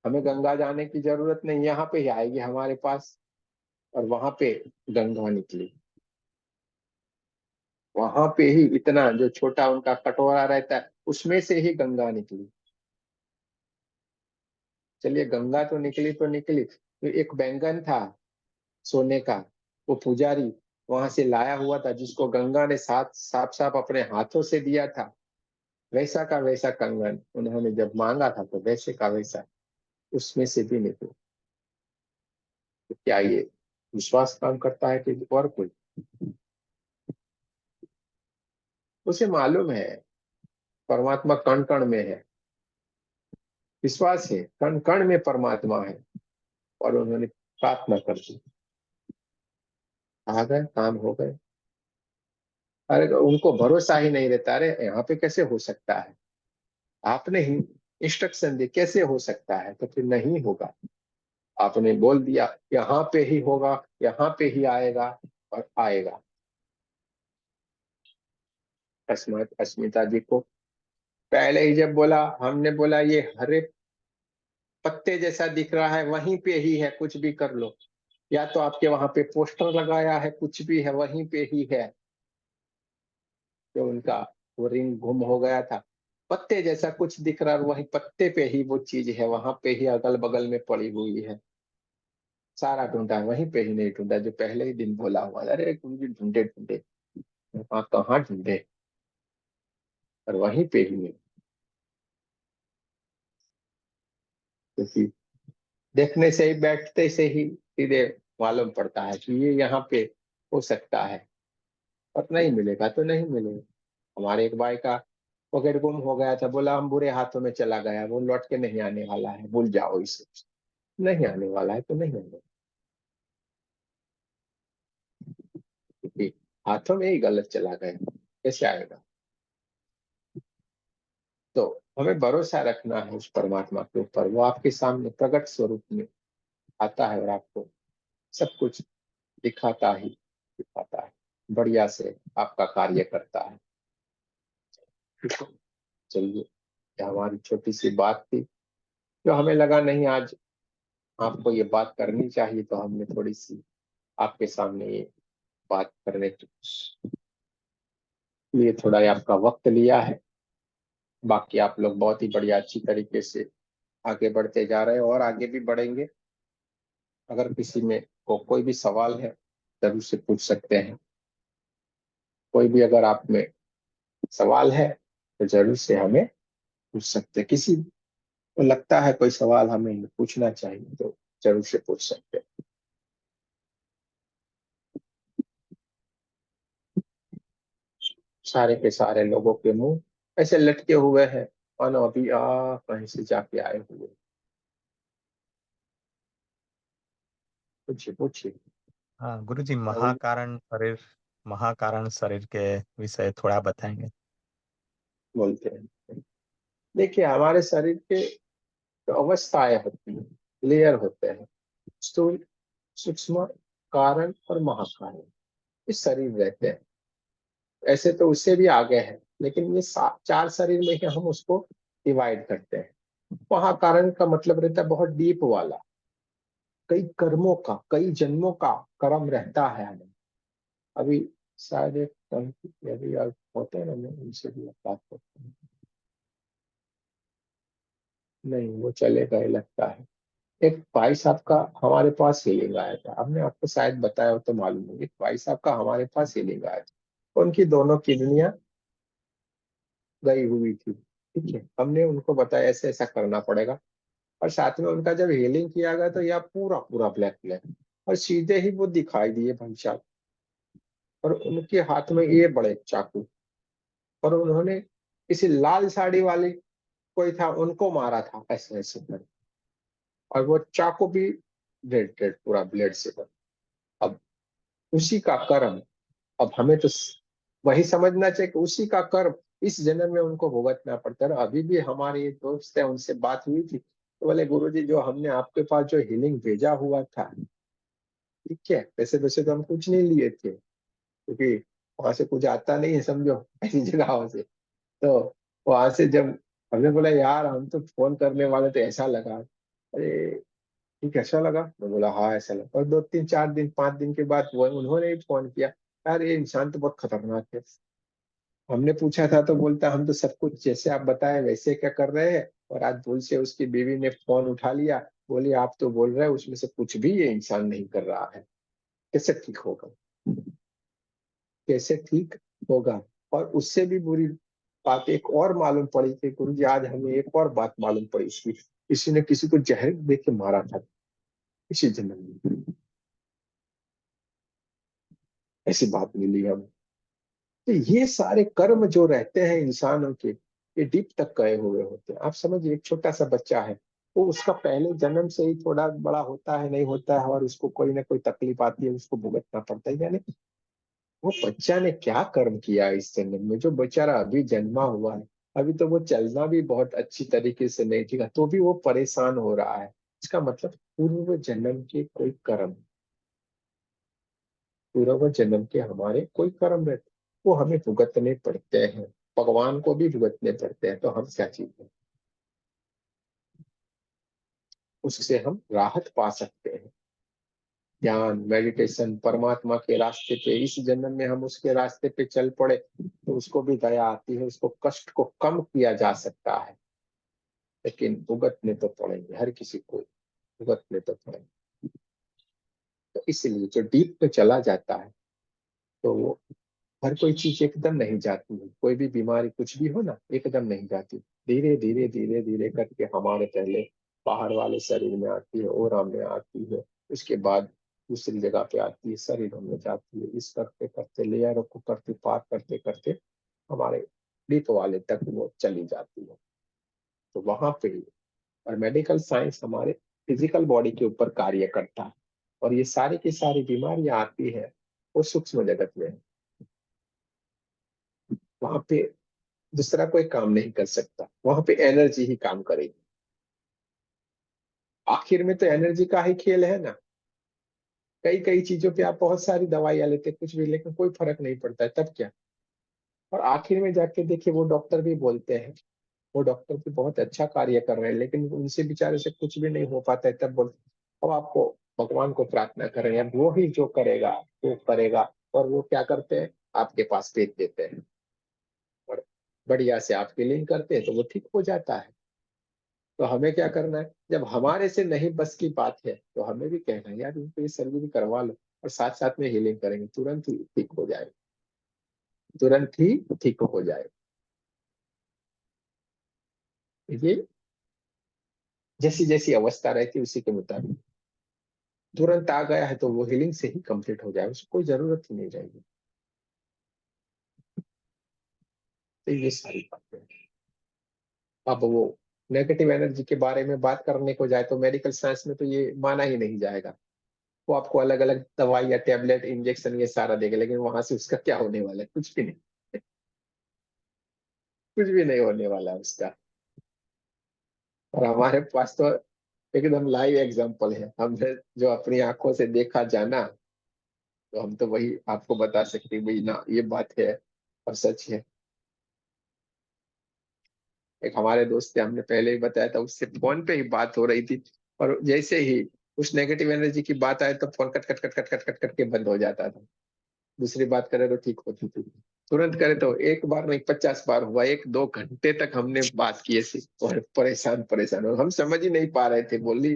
हमें गंगा जाने की जरूरत नहीं, यहाँ पे ही आएगी हमारे पास। और वहां पे गंगा निकली, वहां पे ही इतना जो छोटा उनका कटोरा रहता है उसमें से ही गंगा निकली। चलिए गंगा तो निकली, तो निकली, तो एक बैंगन था सोने का, वो पुजारी वहां से लाया हुआ था, जिसको गंगा ने साथ साफ साफ अपने हाथों से दिया था, वैसा का वैसा कंगन उन्होंने जब मांगा था तो वैसे का वैसा उसमें से भी निकला। तो क्या ये विश्वास काम करता है कि और कोई? उसे मालूम है परमात्मा कण कण में है, विश्वास है कण कण में परमात्मा है, और उन्होंने प्रार्थना कर दी, आ गए, काम हो गए। अरे तो उनको भरोसा ही नहीं रहता, अरे यहाँ पे कैसे हो सकता है, आपने ही इंस्ट्रक्शन दी, कैसे हो सकता है, तो फिर नहीं होगा। आपने बोल दिया यहाँ पे ही होगा, यहाँ पे ही आएगा, और आएगा। अस्मिता जी को पहले ही जब बोला, हमने बोला ये हरे पत्ते जैसा दिख रहा है, वहीं पे ही है, कुछ भी कर लो, या तो आपके वहां पे पोस्टर लगाया है, कुछ भी है, वहीं पे ही है। जो उनका वो रिंग गुम हो गया था, पत्ते जैसा कुछ दिख रहा है, वही पत्ते पे ही वो चीज है, वहां पे ही अगल बगल में पड़ी हुई है। सारा ढूंढा, वहीं पे ही नहीं ढूंढा जो पहले ही दिन बोला हुआ था। अरे गुरु जी ढूंढे ढूंढे, वहां कहाँ ढूंढे, और वहीं पे ही नहीं। क्योंकि देखने से ही, बैठते से ही सीधे मालूम पड़ता है कि ये यहाँ पे हो सकता है, और नहीं मिलेगा तो नहीं मिलेगा। हमारे एक भाई का पॉकेट गुम हो गया था, बोला हम बुरे हाथों में चला गया, वो लौट के नहीं आने वाला है, भूल जाओ इसे। नहीं आने वाला है तो नहीं आने, क्योंकि हाथों में ही गलत चला गया, कैसे आएगा। तो हमें भरोसा रखना है उस परमात्मा के ऊपर, वो आपके सामने प्रकट स्वरूप में आता है और आपको सब कुछ दिखाता ही दिखाता है, बढ़िया से आपका कार्य करता है। ठीक है? चलिए, ये हमारी छोटी सी बात थी, जो हमें लगा नहीं आज आपको ये बात करनी चाहिए, तो हमने थोड़ी सी आपके सामने ये बात करने के लिए थोड़ा ये आपका वक्त लिया है। बाकी आप लोग बहुत ही बढ़िया अच्छी तरीके से आगे बढ़ते जा रहे हैं और आगे भी बढ़ेंगे। अगर किसी में कोई भी सवाल है, जरूर से पूछ सकते हैं। कोई भी अगर आप में सवाल है तो जरूर से हमें पूछ सकते हैं। किसी को लगता है कोई सवाल हमें पूछना चाहिए तो जरूर से पूछ सकते हैं। सारे के सारे लोगों के मुंह ऐसे लटके हुए हैं, मानो अभी कहीं से जाके आए हुए। पूछिए पूछिए। हाँ गुरुजी, राहुल महाकारण शरीर के विषय थोड़ा बताएंगे। बोलते हैं, देखिए हमारे शरीर के जो अवस्थाएं होती हैं, लेयर होते हैं, स्थूल, सूक्ष्म, कारण और महाकारण, इस शरीर रहते हैं। ऐसे तो उससे भी आगे है, लेकिन ये चार शरीर में ही हम उसको डिवाइड करते हैं। महाकारण का मतलब रहता है बहुत डीप वाला, कई कर्मों का, कई जन्मों का कर्म रहता है हमें। अभी शायद एक यदि आप होते हैं ना, मैं उनसे भी बात करता हूँ। नहीं, वो चले गए लगता है। एक भाई साहब का हमारे पास हीलिंग आया था, हमने आपको शायद बताया हो तो मालूम होगी। एक भाई साहब का हमारे पास हीलिंग आया था, उनकी दोनों किडनियां गई हुई थी। ठीक है, हमने उनको बताया ऐसे ऐसा करना पड़ेगा, और साथ में उनका जब हीलिंग किया गया तो यह पूरा पूरा ब्लैक ब्लैक, और सीधे ही वो दिखाई दिए भाई साहब। और उनके हाथ में ये बड़े चाकू, और उन्होंने किसी लाल साड़ी वाली कोई था उनको मारा था ऐसे ऐसे कर, और वो चाकू भी रेड रेड पूरा ब्लेड से कर। अब उसी का कर्म, अब हमें तो वही समझना चाहिए कि उसी का कर्म इस जन्म में उनको भुगतना पड़ता है। अभी भी हमारे एक दोस्त है, उनसे बात हुई थी, तो बोले गुरुजी जो हमने आपके पास जो हीलिंग भेजा हुआ था, ठीक है, पैसे वैसे तो हम कुछ नहीं लिए थे, क्योंकि वहां से कुछ आता नहीं है समझो, ऐसी जगहों से। तो वहां से जब हमने बोला यार हम तो फोन करने वाले, तो ऐसा लगा, अरे ठीक है, ऐसा लगा, मैं बोला हाँ ऐसा लगा। और 2 3 4 दिन 5 दिन के बाद वो उन्होंने भी फोन किया, यार ये इंसान तो बहुत खतरनाक है। हमने पूछा था तो बोलता हम तो सब कुछ जैसे आप बताए वैसे क्या कर रहे हैं, और आज भूल से उसकी बीवी ने फोन उठा लिया, बोली आप तो बोल रहे हैं उसमें से कुछ भी ये इंसान नहीं कर रहा है, कैसे ठीक होगा, कैसे ठीक होगा। और उससे भी बुरी बात एक और मालूम पड़ी थी गुरु जी, आज हमें एक और बात मालूम पड़ी इसकी, किसी ने किसी को जहर दे के मारा था इसी जन्म में, ऐसी बात मिली हमें। तो ये सारे कर्म जो रहते हैं इंसानों के, ये डीप तक गए हुए होते हैं। आप समझिए एक छोटा सा बच्चा है, वो उसका पहले जन्म से ही थोड़ा बड़ा होता है नहीं होता है, और उसको कोई ना कोई तकलीफ आती है, उसको भुगतना पड़ता है। यानी वो बच्चा ने क्या कर्म किया इस जन्म में, जो बेचारा अभी जन्मा हुआ है, अभी तो वो चलना भी बहुत अच्छी तरीके से नहीं ठीक है, तो भी वो परेशान हो रहा है। इसका मतलब पूर्व जन्म के कोई कर्म, पूर्व जन्म के हमारे कोई कर्म रहते, वो हमें भुगतने पड़ते हैं, भगवान को भी भुगतने पड़ते हैं। तो हम क्या चीज है, उससे हम राहत पा सकते हैं। ज्ञान, मेडिटेशन, परमात्मा के रास्ते पे इस जन्म में हम उसके रास्ते पे चल पड़े तो उसको भी दया आती है, उसको कष्ट को कम किया जा सकता है। लेकिन भुगतने तो पड़ेंगे, हर किसी को भुगतने तो पड़ेंगे। तो इसलिए जो डीप में चला जाता है, तो वो हर कोई चीज एकदम नहीं जाती है, कोई भी बीमारी कुछ भी हो ना, एकदम नहीं जाती। धीरे धीरे धीरे धीरे करके हमारे पहले बाहर वाले शरीर में आती है, और में आती है, उसके बाद दूसरी जगह पे आती है, शरीरों में जाती है, इस करते करते लेयरों को करते पार करते करते हमारे डीप वाले तक वो चली जाती है। तो वहां पे ही, और मेडिकल साइंस हमारे फिजिकल बॉडी के ऊपर कार्य करता है, और ये सारी की सारी बीमारियां आती है वो सूक्ष्म जगत में है। वहां पे दूसरा कोई काम नहीं कर सकता, वहां पे एनर्जी ही काम करेगी। आखिर में तो एनर्जी का ही खेल है ना। कई कई चीजों पे आप बहुत सारी दवाइयां लेते कुछ भी, लेकिन कोई फर्क नहीं पड़ता है, तब क्या। और आखिर में जाके देखिए, वो डॉक्टर भी बोलते हैं, वो डॉक्टर भी बहुत अच्छा कार्य कर रहे हैं, लेकिन उनसे बेचारे से कुछ भी नहीं हो पाता है, तब बोलते अब आपको भगवान को प्रार्थना कर रहे हैं, वो ही जो करेगा वो करेगा। और वो क्या करते हैं, आपके पास भेज देते हैं, और बढ़िया से आप फीलिंग करते हैं तो वो ठीक हो जाता है। तो हमें क्या करना है, जब हमारे से नहीं बस की बात है, तो हमें भी कहना है यार इनको ये सर्जरी करवा लो, और साथ साथ में हीलिंग करेंगे, तुरंत ही ठीक हो जाएगा, तुरंत ही ठीक हो जाएगा। ये जैसी जैसी अवस्था रहती है उसी के मुताबिक, तुरंत आ गया है तो वो हीलिंग से ही कंप्लीट हो जाएगा, उसको कोई जरूरत ही नहीं रहेगी। तो ये सारी बातें हैं। अब वो नेगेटिव एनर्जी के बारे में बात करने को जाए तो मेडिकल साइंस में तो ये माना ही नहीं जाएगा। वो आपको अलग अलग दवाई या टेबलेट इंजेक्शन ये सारा देगा, लेकिन वहां से उसका क्या होने वाला है, कुछ भी नहीं। कुछ भी नहीं होने वाला है उसका। और हमारे पास तो एकदम लाइव एग्जांपल है, हमने जो अपनी आंखों से देखा जाना, तो हम तो वही आपको बता सकते हैं भाई ना, ये बात है और सच है। एक हमारे दोस्त थे, हमने पहले ही बताया था, उससे फोन पे ही बात हो रही थी, और जैसे ही उस नेगेटिव एनर्जी की बात आए तो phone cut cut cut cut cut cut cut के बंद हो जाता था। दूसरी बात करे तो ठीक होती थी। तुरंत करे तो एक बार नहीं 50 बार हुआ, 1-2 घंटे तक हमने बात की ऐसी, और परेशान परेशान, और हम समझ ही नहीं पा रहे थे। बोली,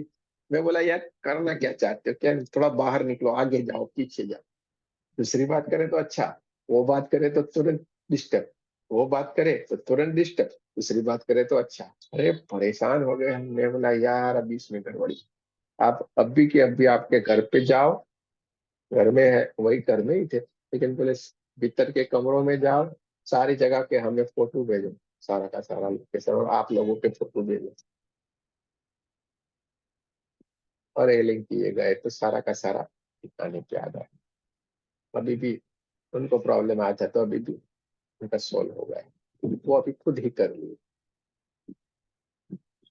मैं बोला यार करना क्या चाहते हो, क्या थोड़ा बाहर निकलो, आगे जाओ, पीछे जाओ। दूसरी बात करे तो अच्छा, वो बात करे तो तुरंत डिस्टर्ब, वो बात करे तो तुरंत डिस्टर्ब, दूसरी बात करे तो अच्छा। अरे परेशान हो गए हमने, बोला यार अभी इसमें गड़बड़ी। आप अभी के अभी आपके घर पे जाओ, घर में है वही, घर में ही थे, लेकिन बोले भीतर के कमरों में जाओ, सारी जगह के हमें फोटो भेजो, सारा का सारा लोकेशन, और आप लोगों के फोटो भेजो, और ये लिंक किए गए तो सारा का सारा दिखाने पे आ गया। अभी भी उनको प्रॉब्लम आया था, तो अभी भी उनका सोल्व हो गया है। वो अभी खुद ही कर लिए,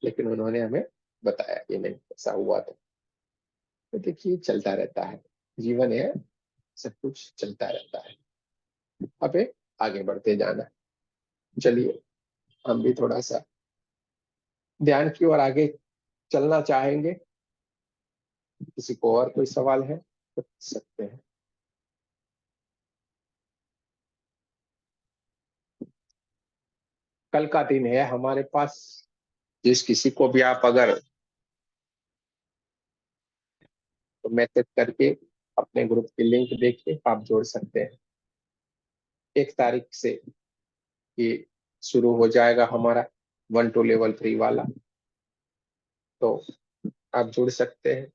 लेकिन उन्होंने हमें बताया ये नहीं ऐसा हुआ था। तो देखिए चलता रहता है, जीवन है, सब कुछ चलता रहता है। अबे आगे बढ़ते जाना है। चलिए, हम भी थोड़ा सा ध्यान की ओर आगे चलना चाहेंगे। किसी को और कोई सवाल है तो पूछ सकते हैं। कल का दिन है हमारे पास, जिस किसी को भी आप अगर मैसेज करके अपने ग्रुप की लिंक देके आप जोड़ सकते हैं। 1 तारीख से ये शुरू हो जाएगा हमारा 1 to level 3 वाला, तो आप जुड़ सकते हैं।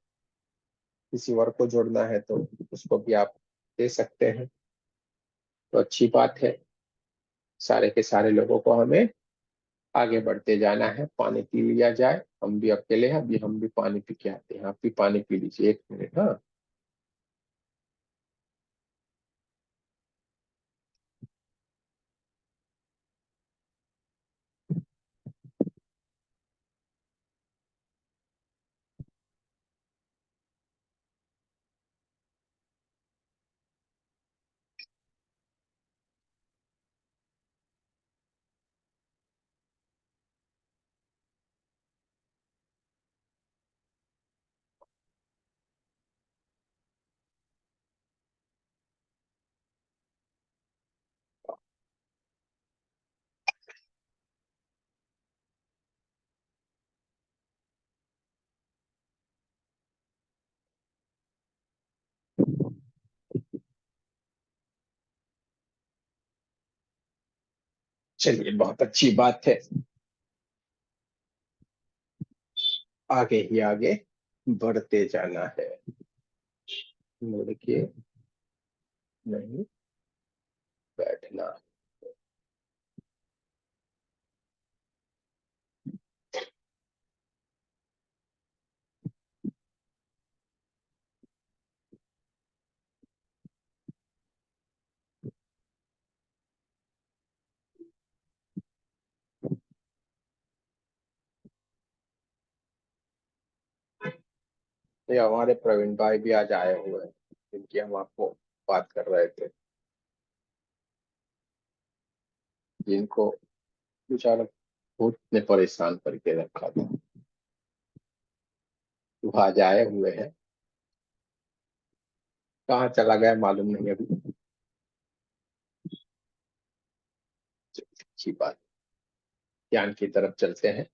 किसी और को जोड़ना है तो उसको भी आप दे सकते हैं, तो अच्छी बात है। सारे के सारे लोगों को हमें आगे बढ़ते जाना है। पानी पी लिया जाए, हम भी अकेले हैं, अभी हम भी पानी पी के आते हैं, आप भी पानी पी लीजिए, 1 मिनट, हाँ। चलिए, बहुत अच्छी बात है। आगे ही आगे बढ़ते जाना है, मुड़ के नहीं बैठना। ये हमारे प्रवीण भाई भी आज आए हुए हैं, जिनकी हम आपको बात कर रहे थे, जिनको बेचारा भूत ने परेशान करके रखा था। वो आज आए हुए हैं, कहाँ चला गया मालूम नहीं अभी। अच्छी बात, ज्ञान की तरफ चलते हैं।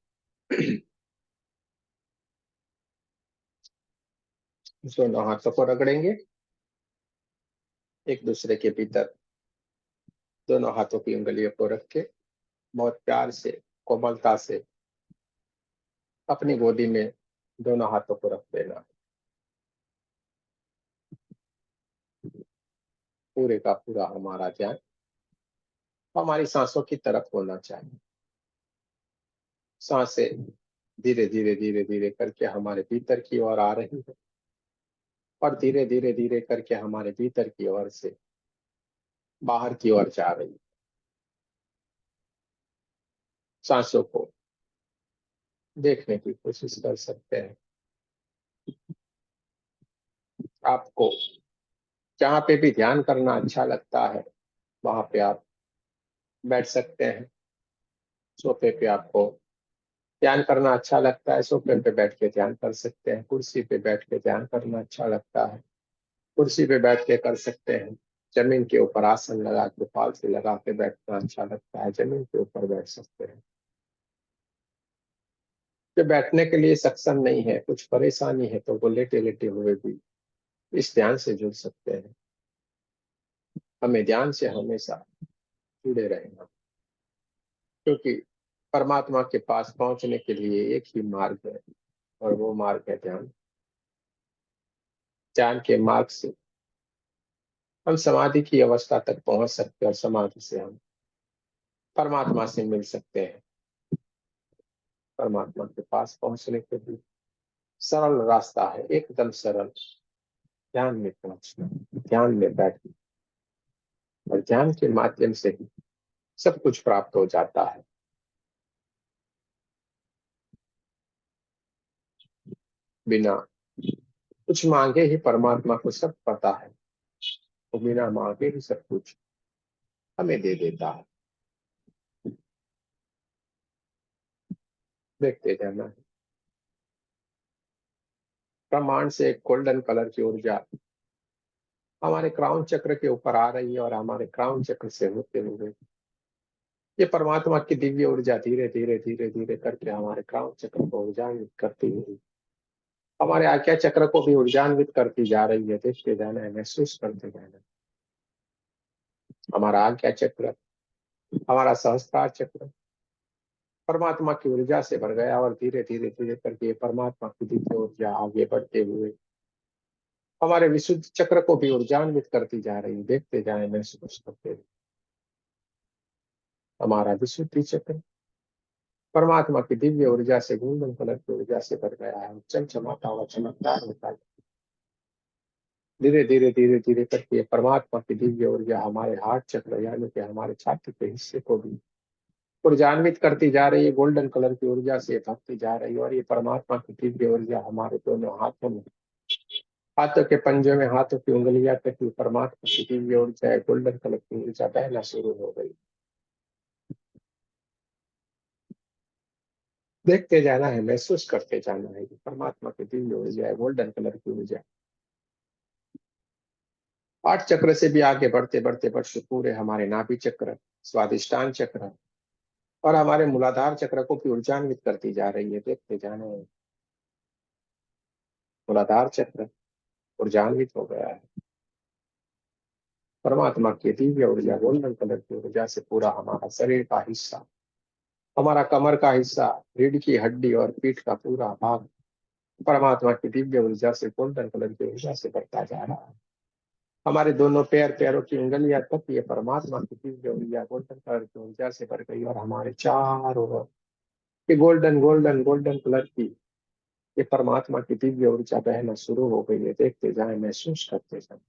दोनों हाथों को रगड़ेंगे एक दूसरे के भीतर, दोनों हाथों की उंगलियों को रख के बहुत प्यार से, कोमलता से अपनी गोदी में दोनों हाथों को रख देना। पूरे का पूरा हमारा ध्यान हमारी सांसों की तरफ होना चाहिए। सांसें धीरे धीरे धीरे धीरे करके हमारे भीतर की ओर आ रही है, और धीरे धीरे धीरे करके हमारे भीतर की ओर से बाहर की ओर जा रही है। सांसों को देखने की कोशिश कर सकते हैं। आपको जहाँ पे भी ध्यान करना अच्छा लगता है, वहां पे आप बैठ सकते हैं। सोफे पे आपको ध्यान करना अच्छा लगता है, सोफे पे बैठ के ध्यान कर सकते हैं। कुर्सी पे बैठ के ध्यान करना अच्छा लगता है, कुर्सी पे बैठ के कर सकते हैं। जमीन के ऊपर आसन लगा के, फालसी लगा के बैठना अच्छा लगता है, जमीन के ऊपर बैठ सकते हैं। जो बैठने के लिए सक्षम नहीं है, कुछ परेशानी है, तो वो लेटे लेटे हुए भी इस ध्यान से जुड़ सकते हैं। हमें ध्यान से हमेशा जुड़े रहना, क्योंकि परमात्मा के पास पहुंचने के लिए एक ही मार्ग है, और वो मार्ग है ध्यान। ध्यान के मार्ग से हम समाधि की अवस्था तक पहुंच सकते हैं, और समाधि से हम परमात्मा से मिल सकते हैं। परमात्मा के पास पहुंचने के लिए सरल रास्ता है, एकदम सरल। ध्यान में पहुंचना, ध्यान में बैठना, और ध्यान के माध्यम से ही सब कुछ प्राप्त हो जाता है। बिना कुछ मांगे ही परमात्मा को सब पता है, वो बिना मांगे ही सब कुछ हमें दे देता है। देखते जाना है। ब्रह्मांड से एक गोल्डन कलर की ऊर्जा हमारे क्राउन चक्र के ऊपर आ रही है, और हमारे क्राउन चक्र से होते हुए ये परमात्मा की दिव्य ऊर्जा धीरे धीरे धीरे धीरे करके हमारे क्राउन चक्र को ऊर्जान्वित करती हुई हमारे आज्ञा चक्र को भी ऊर्जान्वित करती जा रही है। देखते जाना है, महसूस करते जाना है। हमारा आज्ञा चक्र, हमारा सहस्त्रार चक्र परमात्मा की ऊर्जा से भर गया, और धीरे धीरे धीरे करके परमात्मा की दिव्य ऊर्जा आगे बढ़ते हुए हमारे विशुद्ध चक्र को भी ऊर्जान्वित करती जा रही है। देखते जाए, महसूस करते हुए हमारा विशुद्धि चक्र परमात्मा की दिव्य ऊर्जा से, गोल्डन कलर की ऊर्जा से भर गया है, चमचमाता हुआ, चमकदार होता है। धीरे धीरे धीरे धीरे करके परमात्मा की दिव्य ऊर्जा हमारे हार्ट चक्र यानी कि हमारे छाती के हिस्से को भी ऊर्जान्वित करती जा रही है, गोल्डन कलर की ऊर्जा से भरती जा रही है। और ये परमात्मा की दिव्य ऊर्जा हमारे दोनों हाथों में, हाथों के पंजे में, हाथों की उंगलियां तक की परमात्मा की दिव्य ऊर्जा है, गोल्डन कलर की ऊर्जा बहना शुरू हो गई। देखते जाना है, महसूस करते जाना है कि परमात्मा की दिव्य ऊर्जा है, गोल्डन कलर की ऊर्जा। आठ चक्र से भी आगे बढ़ते बढ़ते बढ़ते पूरे हमारे नाभि चक्र, स्वादिष्टान चक्र और हमारे मूलाधार चक्र को भी ऊर्जान्वित करती जा रही है। देखते जाना है, मूलाधार चक्र ऊर्जान्वित हो गया है, परमात्मा की दिव्य ऊर्जा, गोल्डन कलर की ऊर्जा से पूरा हमारा शरीर का हिस्सा, हमारा कमर का हिस्सा, रीढ़ की हड्डी और पीठ का पूरा भाग परमात्मा की दिव्य ऊर्जा से, गोल्डन कलर की ऊर्जा से बढ़ता जा रहा है। हमारे दोनों पैर, पैरों की उंगलियां तक ये परमात्मा की दिव्य ऊर्जा, गोल्डन कलर की ऊर्जा से भर गई और हमारे चारों ओर ये गोल्डन गोल्डन गोल्डन कलर की ये परमात्मा की दिव्य ऊर्जा बहना शुरू हो गई है। देखते जाए, महसूस करते जाए।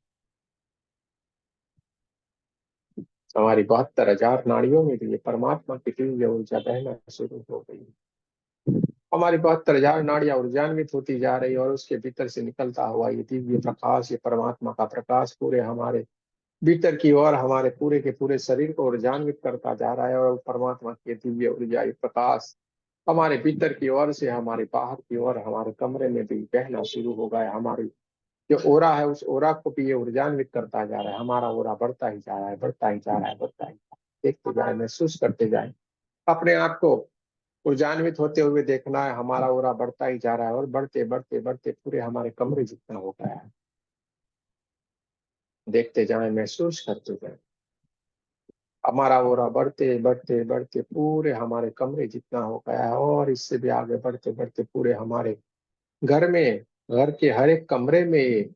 हमारी 72,000 नाड़ियों में भी ये परमात्मा की दिव्य ऊर्जा बहना शुरू हो गई है। हमारी 72,000 नाड़ियां ऊर्जान्वित होती जा रही है और उसके भीतर से निकलता हुआ ये दिव्य प्रकाश, ये परमात्मा का प्रकाश पूरे हमारे भीतर की ओर हमारे पूरे के पूरे शरीर को ऊर्जान्वित करता जा रहा है। और परमात्मा की दिव्य ऊर्जा, ये प्रकाश हमारे भीतर की ओर से हमारे बाहर की ओर हमारे कमरे में भी बहना शुरू हो गया। हमारी जो ओरा है उस ओरा को भी ये ऊर्जान्वित करता जा रहा है। हमारा ओरा बढ़ता ही जा रहा है, बढ़ता ही जा रहा है, बढ़ता ही जा रहा है। देखते जाए, महसूस करते जाए, अपने आप को ऊर्जान्वित होते हुए देखना है। हमारा ओरा बढ़ता ही जा रहा है और बढ़ते बढ़ते बढ़ते पूरे हमारे कमरे जितना हो गया है। देखते जाए, महसूस करते जाए, हमारा ओरा बढ़ते बढ़ते बढ़ते पूरे हमारे कमरे जितना हो गया है और इससे भी आगे बढ़ते बढ़ते पूरे हमारे घर में, घर के हर एक कमरे में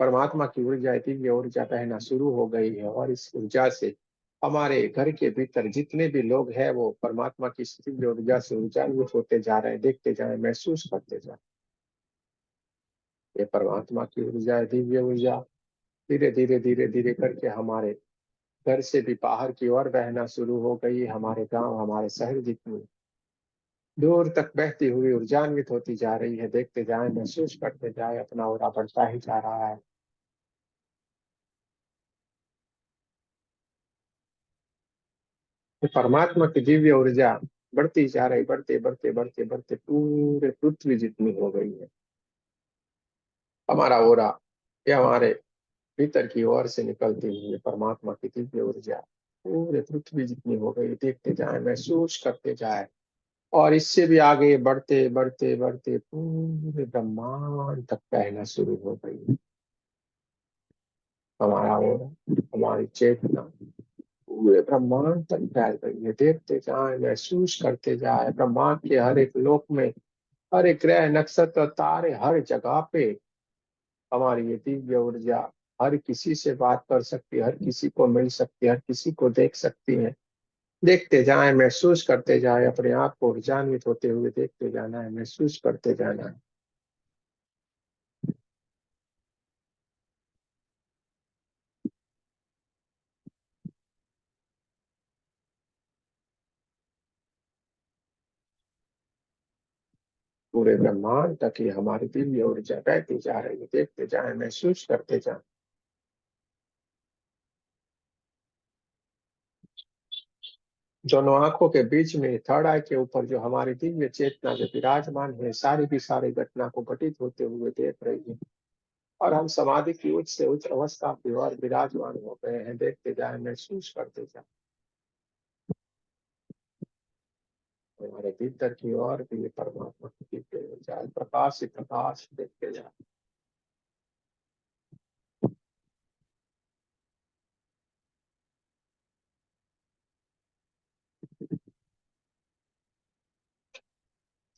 परमात्मा की ऊर्जा, दिव्य ऊर्जा बहना शुरू हो गई है। और इस ऊर्जा से हमारे घर के भीतर जितने भी लोग हैं वो परमात्मा की इस दिव्य ऊर्जा से ऊर्जान्वित होते जा रहे हैं। देखते जाए, महसूस करते जाए, ये परमात्मा की ऊर्जा है, दिव्य ऊर्जा धीरे धीरे धीरे धीरे करके हमारे घर से भी बाहर की ओर बहना शुरू हो गई। हमारे गांव, हमारे शहर जितनी दूर तक बहती हुई ऊर्जान्वित होती जा रही है। देखते जाए, महसूस करते जाए, अपना ओरा बढ़ता ही जा रहा है। ये परमात्मा की दिव्य ऊर्जा बढ़ती जा रही, बढ़ते बढ़ते बढ़ते बढ़ते पूरे पृथ्वी जितनी हो गई है। हमारा ओरा, ये हमारे भीतर की ओर से निकलती हुई परमात्मा की दिव्य ऊर्जा पूरे पृथ्वी जितनी हो गई। देखते जाए, महसूस करते जाए, और इससे भी आगे बढ़ते बढ़ते बढ़ते पूरे ब्रह्मांड तक फैलना शुरू हो गई। हमारा ओरा, हमारी चेतना पूरे ब्रह्मांड तक फैल गई है। देखते जाए, महसूस करते जाए, ब्रह्मांड के हर एक लोक में, हर एक ग्रह, नक्षत्र, तारे, हर जगह पे हमारी ये दिव्य ऊर्जा हर किसी से बात कर सकती है, हर किसी को मिल सकती है, हर किसी को देख सकती है। देखते जाएं, महसूस करते जाएं, अपने आप को ऊर्जान्वित होते हुए देखते जाना है, महसूस करते जाना है। पूरे ब्रह्मांड तक ही हमारी दिव्य ऊर्जा बहती जा रही है। देखते जाएं, महसूस करते जाएं। दोनों आंखों के बीच में थर्ड आई के ऊपर जो हमारी दिव्य चेतना जो विराजमान है, सारी की सारी घटना को घटित होते हुए देख रही है। और हम समाधि की उच्च से उच्च अवस्था की ओर विराजमान हो गए हैं। देखते जाए, महसूस करते जाए, हमारे भीतर की ओर भी ये परमात्मा की दिव्य ऊर्जा, प्रकाश ही प्रकाश देखते जाए।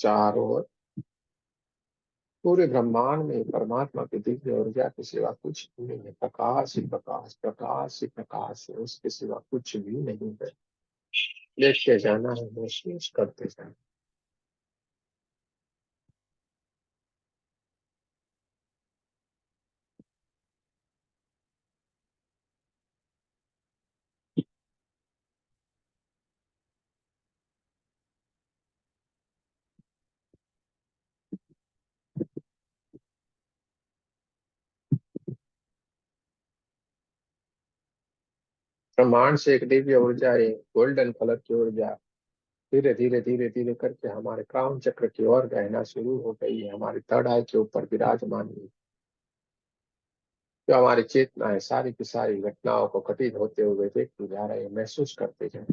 चारों ओर पूरे ब्रह्मांड में परमात्मा की दिव्य ऊर्जा के सिवा कुछ भी नहीं है। प्रकाश ही प्रकाश, प्रकाश ही प्रकाश है, उसके सिवा कुछ भी नहीं है। देखते जाना है, महसूस करते जाना। ब्रह्मांड से एक दिव्य ऊर्जा है, गोल्डन कलर की ऊर्जा धीरे धीरे धीरे धीरे करके हमारे क्राउन चक्र की ओर बहना शुरू हो गई है। हमारी थर्ड आई के ऊपर विराजमान हुई, जो हमारी चेतना है, सारी की सारी घटनाओं को घटित होते हुए देखते जा रहे हैं, महसूस करते जाए।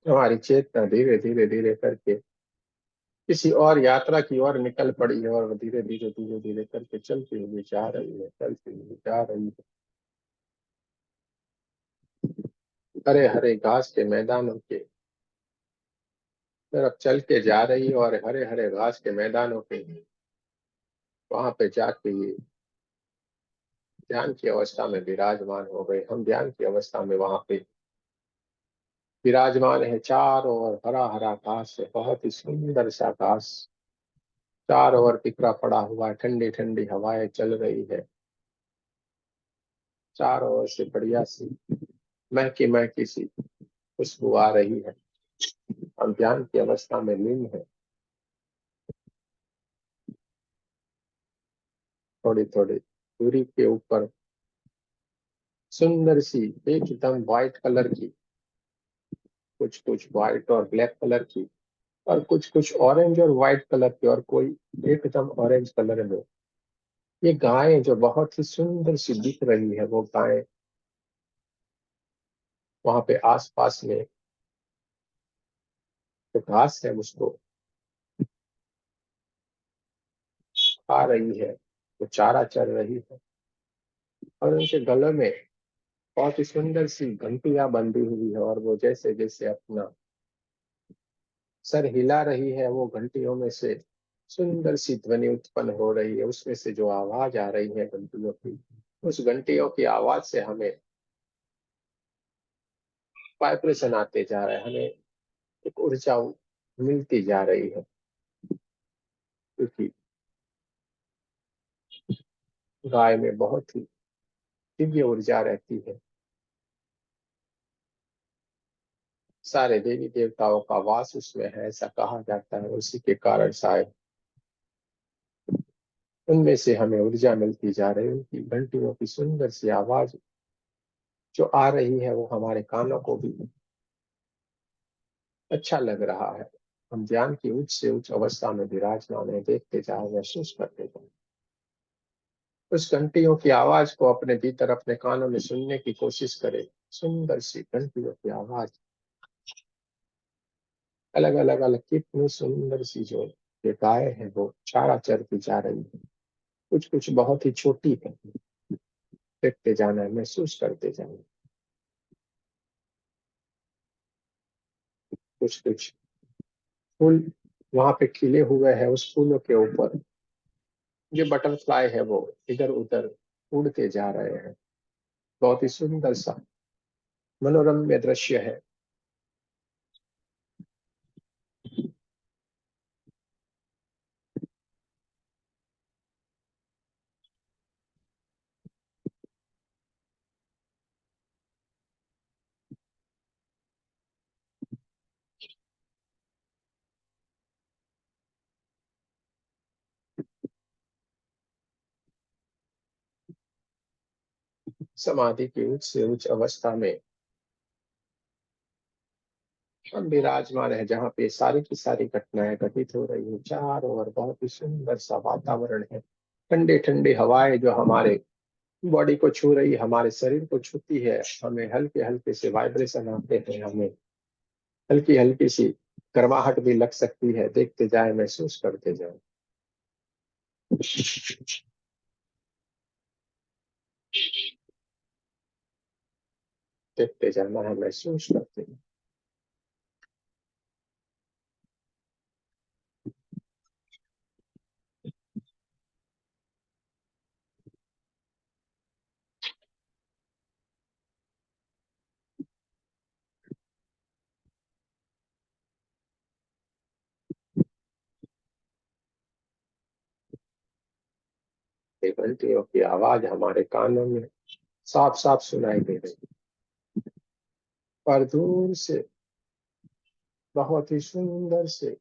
हमारी चेतना धीरे धीरे धीरे करके किसी और यात्रा की ओर निकल पड़ी है, और धीरे धीरे धीरे धीरे करके चलती हुई जा रही है, चलती हुई जा रही है। हरे हरे घास के मैदानों के तरफ चल के जा रही है, और हरे हरे घास के मैदानों के वहां पे जाके ये ध्यान की अवस्था में विराजमान हो गए। हम ध्यान की अवस्था में वहां पे विराजमान है। चारों ओर हरा हरा घास है, बहुत ही सुंदर सा घास चारों ओर बिखरा पड़ा हुआ है। ठंडी ठंडी हवाएं चल रही है, चारों ओर से बढ़िया सी महकी महकी सी खुशबू आ रही है। हम ध्यान की अवस्था में लीन है। थोड़ी थोड़ी दूरी के ऊपर सुंदर सी एकदम व्हाइट कलर की, कुछ कुछ व्हाइट और ब्लैक कलर की, और कुछ कुछ ऑरेंज और व्हाइट कलर की, और कोई एकदम ऑरेंज कलर में ये गायें जो बहुत ही सुंदर सी दिख रही है, वो गायें वहां पे आसपास में जो घास है उसको खा रही है, वो चारा चर रही है। और उनके गले में बहुत ही सुंदर सी घंटियां बंधी हुई है, और वो जैसे जैसे अपना सर हिला रही है, वो घंटियों में से सुंदर सी ध्वनि उत्पन्न हो रही है। उसमें से जो आवाज आ रही है घंटियों की, उस घंटियों की आवाज से हमें वाइब्रेशन आते जा रहे हैं, हमें एक ऊर्जा मिलती जा रही है, क्योंकि गाय में बहुत ही दिव्य ऊर्जा रहती है। सारे देवी देवताओं का वास उसमें है, ऐसा कहा जाता है। उसी के कारण शायद उनमें से हमें ऊर्जा मिलती जा रही है। उनकी घंटियों की सुंदर सी आवाज जो आ रही है, वो हमारे कानों को भी अच्छा लग रहा है। हम ज्ञान की उच्च से उच्च अवस्था में विराजमान है, देखते जाए, महसूस करते जाए। उस घंटियों की आवाज को अपने भीतर अपने कानों में सुनने की कोशिश करें। सुंदर सी घंटियों की आवाज, अलग अलग अलग कितनी सुंदर सी जो ये गाय है वो चारा चरती जा रही है। कुछ कुछ बहुत ही छोटी है, देखते जाना है, महसूस करते जाना। कुछ कुछ फूल वहां पे खिले हुए हैं, उस फूलों के ऊपर जो बटरफ्लाई है वो इधर उधर उड़ते जा रहे हैं। बहुत ही सुंदर सा मनोरम्य दृश्य है। समाधि की उच्च से उच्च अवस्था में हम विराजमान है, जहाँ पे सारी की सारी घटनाएं घटित हो रही है। चारों ओर बहुत ही सुंदर सा वातावरण है। ठंडी ठंडी हवाएं जो हमारे बॉडी को छू रही, हमारे शरीर को छूती है। हमें हल्के हल्के से वाइब्रेशन आते हैं, हमें हल्की हल्की सी गर्माहट भी लग सकती है। देखते जाए, महसूस करते जाए, देखते जाना है, महसूस करते हैं। ये घंटियों की आवाज हमारे कानों में साफ साफ सुनाई दे रही है, पर दूर से बहुत ही सुंदर से,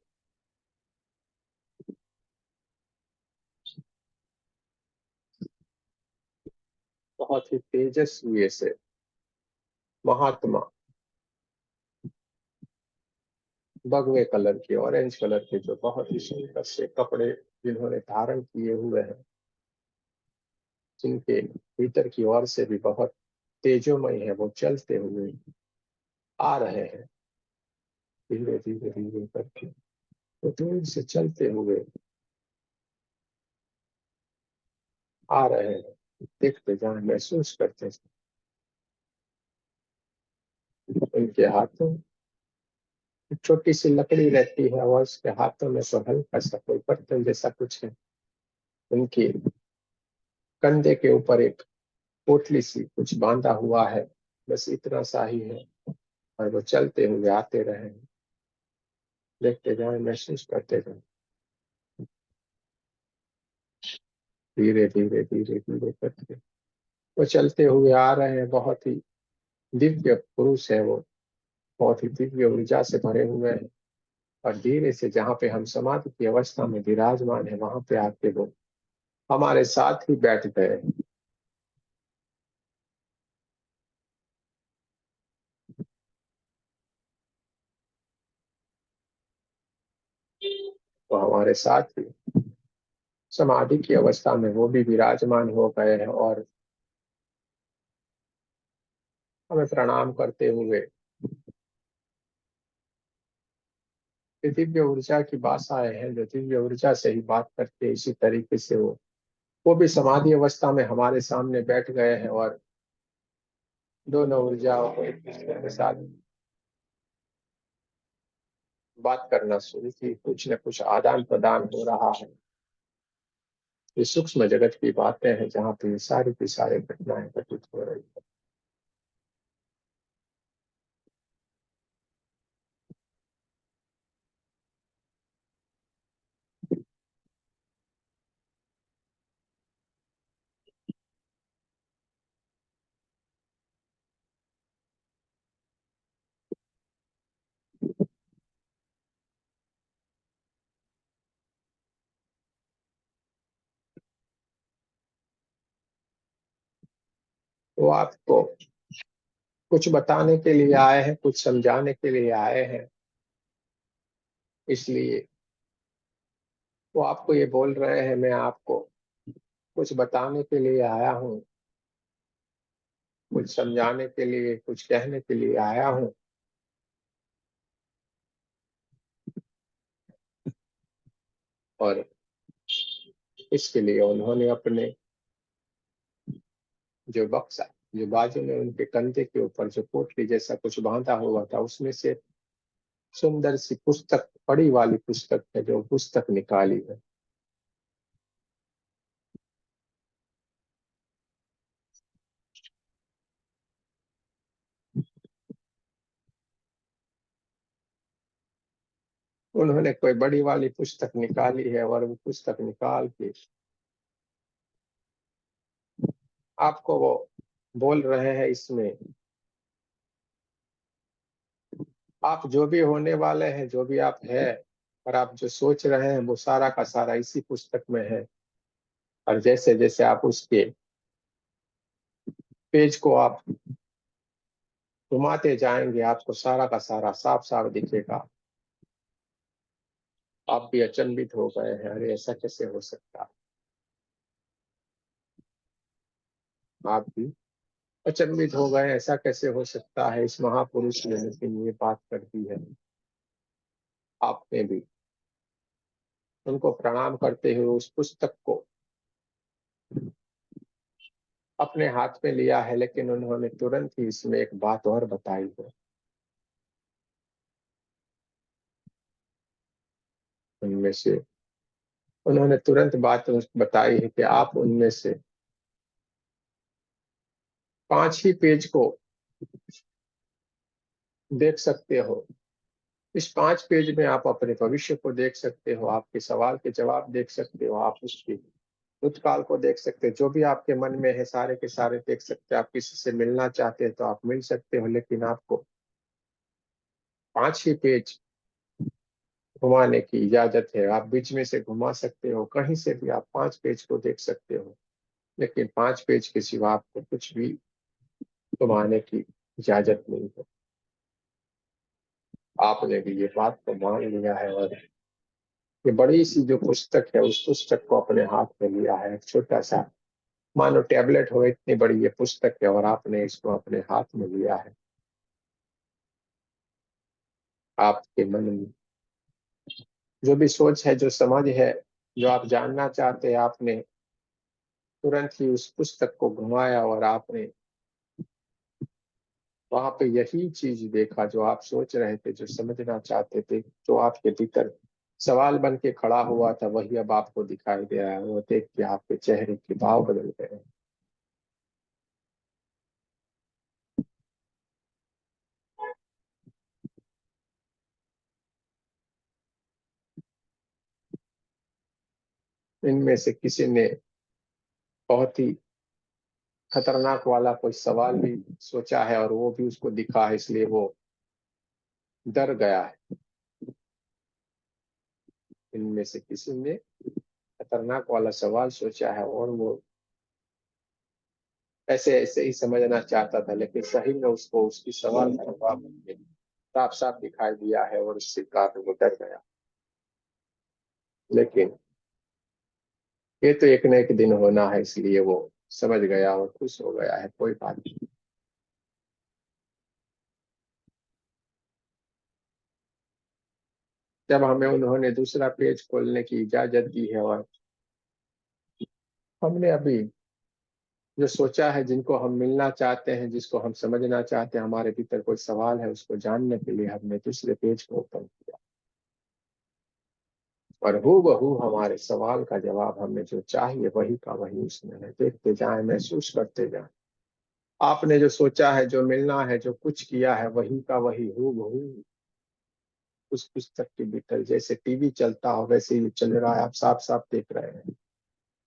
बहुत ही तेजस्वी से महात्मा भगवे कलर के, ऑरेंज कलर के, जो बहुत ही सुंदर से कपड़े जिन्होंने धारण किए हुए हैं, जिनके भीतर की ओर से भी बहुत तेजोमय है, वो चलते हुए आ रहे हैं। धीरे धीरे धीरे करके वो दूर से चलते हुए आ रहे हैं। देखते जाएं, महसूस करते जाएं। उनके हाथों एक छोटी सी लकड़ी रहती है और उसके हाथों में तो हल्का सा कोई बर्तन जैसा कुछ है। उनके कंधे के ऊपर एक पोटली सी कुछ बांधा हुआ है, बस इतना सा ही है। और वो चलते हुए आते रहे। देखते जाएं, महसूस करते जाएं। धीरे धीरे धीरे धीरे करके वो चलते हुए आ रहे हैं। बहुत ही दिव्य पुरुष है वो, बहुत ही दिव्य ऊर्जा से भरे हुए हैं। और धीरे से जहाँ पे हम समाधि की अवस्था में विराजमान है वहां पे आके वो हमारे साथ ही बैठ गए। वो हमारे साथ ही समाधि की अवस्था में वो भी विराजमान हो गए हैं और हमें प्रणाम करते हुए ये दिव्य ऊर्जा की भाषाएं हैं जो दिव्य ऊर्जा से ही बात करते हैं। इसी तरीके से वो भी समाधि अवस्था में हमारे सामने बैठ गए हैं और दोनों ऊर्जाओं को एक दूसरे के साथ बात करना शुरू की। कुछ न कुछ आदान प्रदान हो रहा है। ये सूक्ष्म जगत की बातें हैं जहाँ पे ये सारी की सारी घटनाएं घटित हो रही है। वो आपको कुछ बताने के लिए आए हैं, कुछ समझाने के लिए आए हैं। इसलिए वो आपको ये बोल रहे हैं, मैं आपको कुछ बताने के लिए आया हूँ, कुछ समझाने के लिए, कुछ कहने के लिए आया हूँ। और इसके लिए उन्होंने अपने जो बक्सा, जो बाजू में उनके कंधे के ऊपर जो पोटली जैसा कुछ बांधा हुआ था, उसमें से सुंदर सी पुस्तक, बड़ी वाली पुस्तक है, जो पुस्तक निकाली है। उन्होंने कोई बड़ी वाली पुस्तक निकाली है और वो पुस्तक निकाल के आपको वो बोल रहे हैं, इसमें आप जो भी होने वाले हैं, जो भी आप है और आप जो सोच रहे हैं, वो सारा का सारा इसी पुस्तक में है। और जैसे जैसे आप उसके पेज को आप घुमाते जाएंगे, आपको सारा का सारा साफ साफ दिखेगा। आप भी अचंभित हो गए हैं, अरे ऐसा कैसे हो सकता है। आप भी अचंभित हो गए, ऐसा कैसे हो सकता है, इस महापुरुष ने लेकिन ये बात कर दी है। आपने भी उनको प्रणाम करते हुए उस पुस्तक को अपने हाथ में लिया है, लेकिन उन्होंने तुरंत ही इसमें एक बात और बताई है। उनमें से उन्होंने तुरंत बात बताई है कि आप उनमें से 5 ही पेज को देख सकते हो। इस 5 पेज में आप अपने भविष्य को देख सकते हो, आपके सवाल के जवाब देख सकते हो, आप उसकी भूतकाल को देख सकते हो, जो भी आपके मन में है सारे के सारे देख सकते हो। आप किसी से मिलना चाहते हैं तो आप मिल सकते हो, लेकिन आपको 5 ही पेज घुमाने की इजाजत है। आप बीच में से घुमा सकते हो, कहीं से भी आप 5 पेज को देख सकते हो, लेकिन 5 पेज के सिवा आपको कुछ भी घुमाने की इजाजत नहीं है। आपने भी ये बात को मान लिया है और ये बड़ी सी जो पुस्तक है, उस पुस्तक को अपने हाथ में लिया है। एक छोटा सा मानो टैबलेट हो, इतनी बड़ी ये पुस्तक है और आपने इसको अपने हाथ में लिया है। आपके मन में जो भी सोच है, जो समझ है, जो आप जानना चाहते हैं, आपने तुरंत ही उस पुस्तक को घुमाया और आपने वहां पे यही चीज देखा जो आप सोच रहे थे, जो समझना चाहते थे, जो आपके भीतर सवाल बन के खड़ा हुआ था, वही अब आपको दिखाई दे रहा है। वो देख के आपके चेहरे के भाव बदल गए। इनमें से किसी ने बहुत ही खतरनाक वाला कोई सवाल भी सोचा है और वो भी उसको दिखा है, इसलिए वो डर गया है। इनमें से किसी ने खतरनाक वाला सवाल सोचा है और वो ऐसे ऐसे ही समझना चाहता था, लेकिन सही में उसको उसकी सवाल का जवाब साफ साफ दिखाई दिया है और उससे काफी वो डर गया। लेकिन ये तो एक न एक दिन होना है, इसलिए वो समझ गया और खुश हो गया है। कोई बात नहीं। जब हमें उन्होंने दूसरा पेज खोलने की इजाजत दी है और हमने अभी जो सोचा है, जिनको हम मिलना चाहते हैं, जिसको हम समझना चाहते हैं, हमारे भीतर कोई सवाल है, उसको जानने के लिए हमने दूसरे पेज को ओपन किया और हूबहू हमारे सवाल का जवाब हमें जो चाहिए वही का वही उसमें है। देखते जाएं, महसूस करते जाएं। आपने जो सोचा है, जो मिलना है, जो कुछ किया है, वही का वही हूबहू उस पुस्तक के भीतर जैसे टीवी चलता हो वैसे ही चल रहा है। आप साफ साफ देख रहे हैं,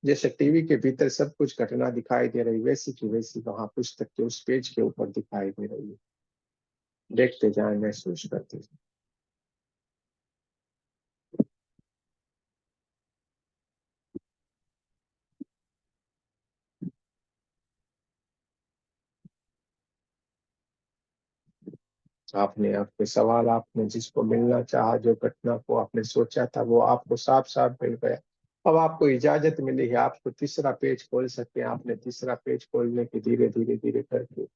जैसे टीवी के भीतर सब कुछ घटना दिखाई दे रही, वैसी की वैसी वहां पुस्तक के उस पेज के ऊपर दिखाई दे रही है। देखते जाएं, महसूस करते जाएं। आपने आपके सवाल, आपने जिसको मिलना चाहा, जो घटना को आपने सोचा था, वो आपको साफ साफ मिल गया। अब आपको इजाजत मिली है, आपको तीसरा पेज खोल सकते हैं। आपने तीसरा पेज खोलने की धीरे धीरे धीरे करके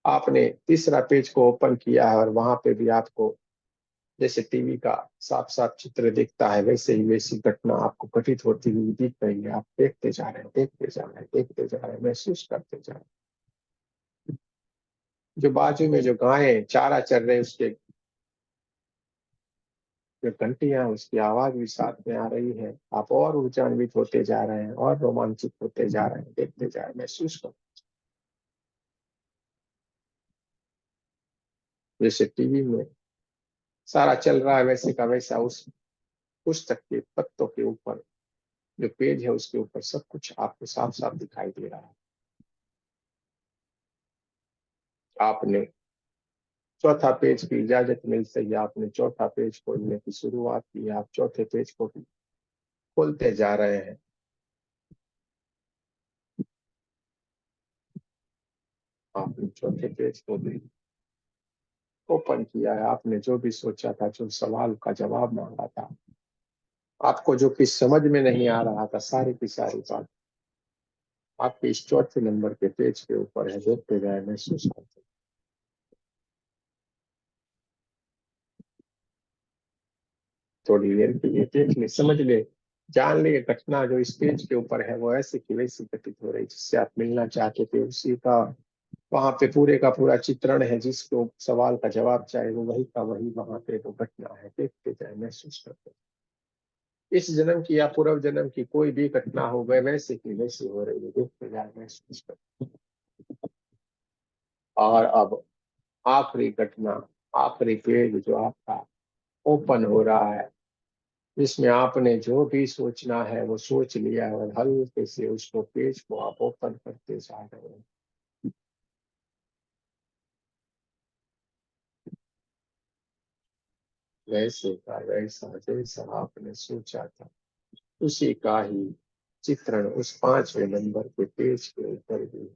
आपने तीसरा पेज को ओपन किया है और वहां पे भी आपको जैसे टीवी का साफ साफ चित्र दिखता है, वैसे ही वैसी घटना आपको घटित होती हुई दिख रही है। आप देखते जा रहे हैं, देखते जा रहे हैं, देखते जा रहे हैं, महसूस करते जा रहे हैं। जो बाजू में जो गायें चारा चर रहे, उसके जो घंटियां, उसकी आवाज भी साथ में आ रही है। आप और ऊर्जान्वित होते जा रहे हैं और रोमांचित होते जा रहे हैं। देखते जा रहे हैं, महसूस करो। जैसे टीवी में सारा चल रहा है, वैसे का वैसा उस पुस्तक के पत्तों के ऊपर जो पेज है, उसके ऊपर सब कुछ आपको साफ साफ दिखाई दे रहा है। आपने चौथा पेज की इजाजत मिलते ही आपने चौथा पेज खोलने की शुरुआत की। आप चौथे पेज को भी खोलते जा रहे हैं। आपने चौथे पेज को भी ओपन किया है। आपने जो भी सोचा था, जो सवाल का जवाब मांगा था, आपको जो कि समझ में नहीं आ रहा था, सारी की सारी बात आपके इस चौथे नंबर के पेज के ऊपर है। देखते जाए, महसूस करते। थोड़ी देर के लिए देख ले, समझ ले, जान ले, घटना जो इस पेज के ऊपर है वो ऐसे की वैसी घटित हो रही, जिससे आप मिलना चाहते थे उसी का वहां पे पूरे का पूरा चित्रण है। जिसको सवाल का जवाब चाहे वो वही का वही वहां पे वो घटना है। देखते जाए, महसूस करते। इस जन्म की या पूर्व जन्म की कोई भी घटना हो गए, वैसे की वैसी हो रही है। देखते जाए, महसूस करते। और अब आखिरी घटना, आखिरी पेज जो आपका ओपन हो रहा है, जिसमें आपने जो भी सोचना है वो सोच लिया है और हल्के से उसको पेज को आप ओपन करते जा रहे हैं। वैसे का वैसा जैसा आपने सोचा था, उसी का ही चित्रण उस 5वें नंबर के पेज के ऊपर भी।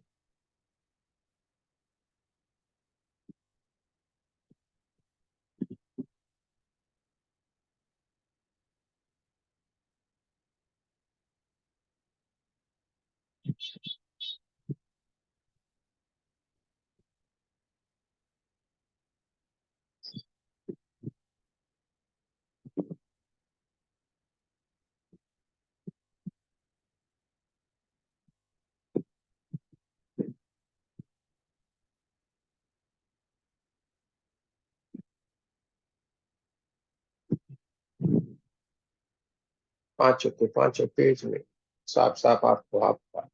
पांचों के पांचों पेज में साफ साफ आपको आपका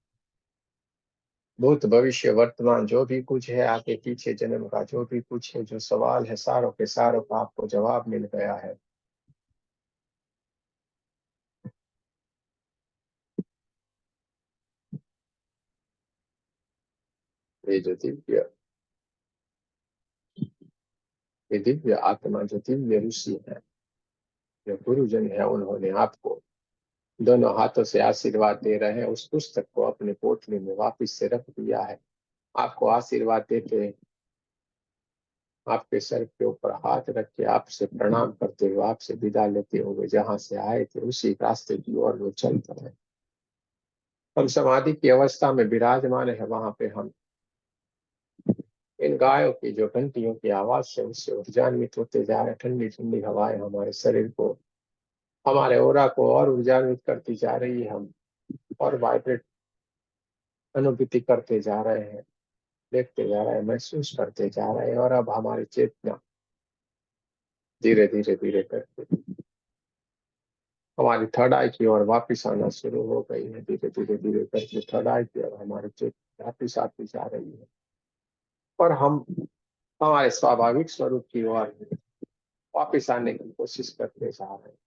भूत भविष्य वर्तमान जो भी कुछ है, आगे पीछे जन्म का जो भी कुछ है, जो सवाल है, सारों के सारों का आपको जवाब मिल गया है। ये जो दिव्य आत्मा, जो दिव्य ऋषि है, जो गुरुजन है, उन्होंने आपको दोनों हाथों से आशीर्वाद दे रहे हैं। उस पुस्तक को अपने पोटली में वापिस से रख दिया है। आपको आशीर्वाद देते हैं, आपके सर के ऊपर हाथ रख के आपसे प्रणाम करते हुए, आपसे विदा लेते हुए, जहां से आए थे उसी रास्ते की ओर वो चल पड़े। हम समाधि की अवस्था में विराजमान है, वहां पे हम इन गायों की जो घंटियों की आवाज से उससे ऊर्जान्वित होते जा रहे हैं। ठंडी ठंडी हवाएं हमारे शरीर को, हमारे ओरा को और ऊर्जान्वित करती जा रही है। हम और वाइब्रेट अनुभूति करते जा रहे हैं, देखते जा रहे हैं, महसूस करते जा रहे हैं। और अब हमारी चेतना धीरे धीरे धीरे करके हमारी थर्ड आई की ओर वापिस आना शुरू हो गई है। धीरे धीरे धीरे करके थर्ड आई की ओर हमारी चेतना वापिस आती जा रही है, और हम हमारे स्वाभाविक स्वरूप की ओर वापिस आने की कोशिश करते जा रहे हैं।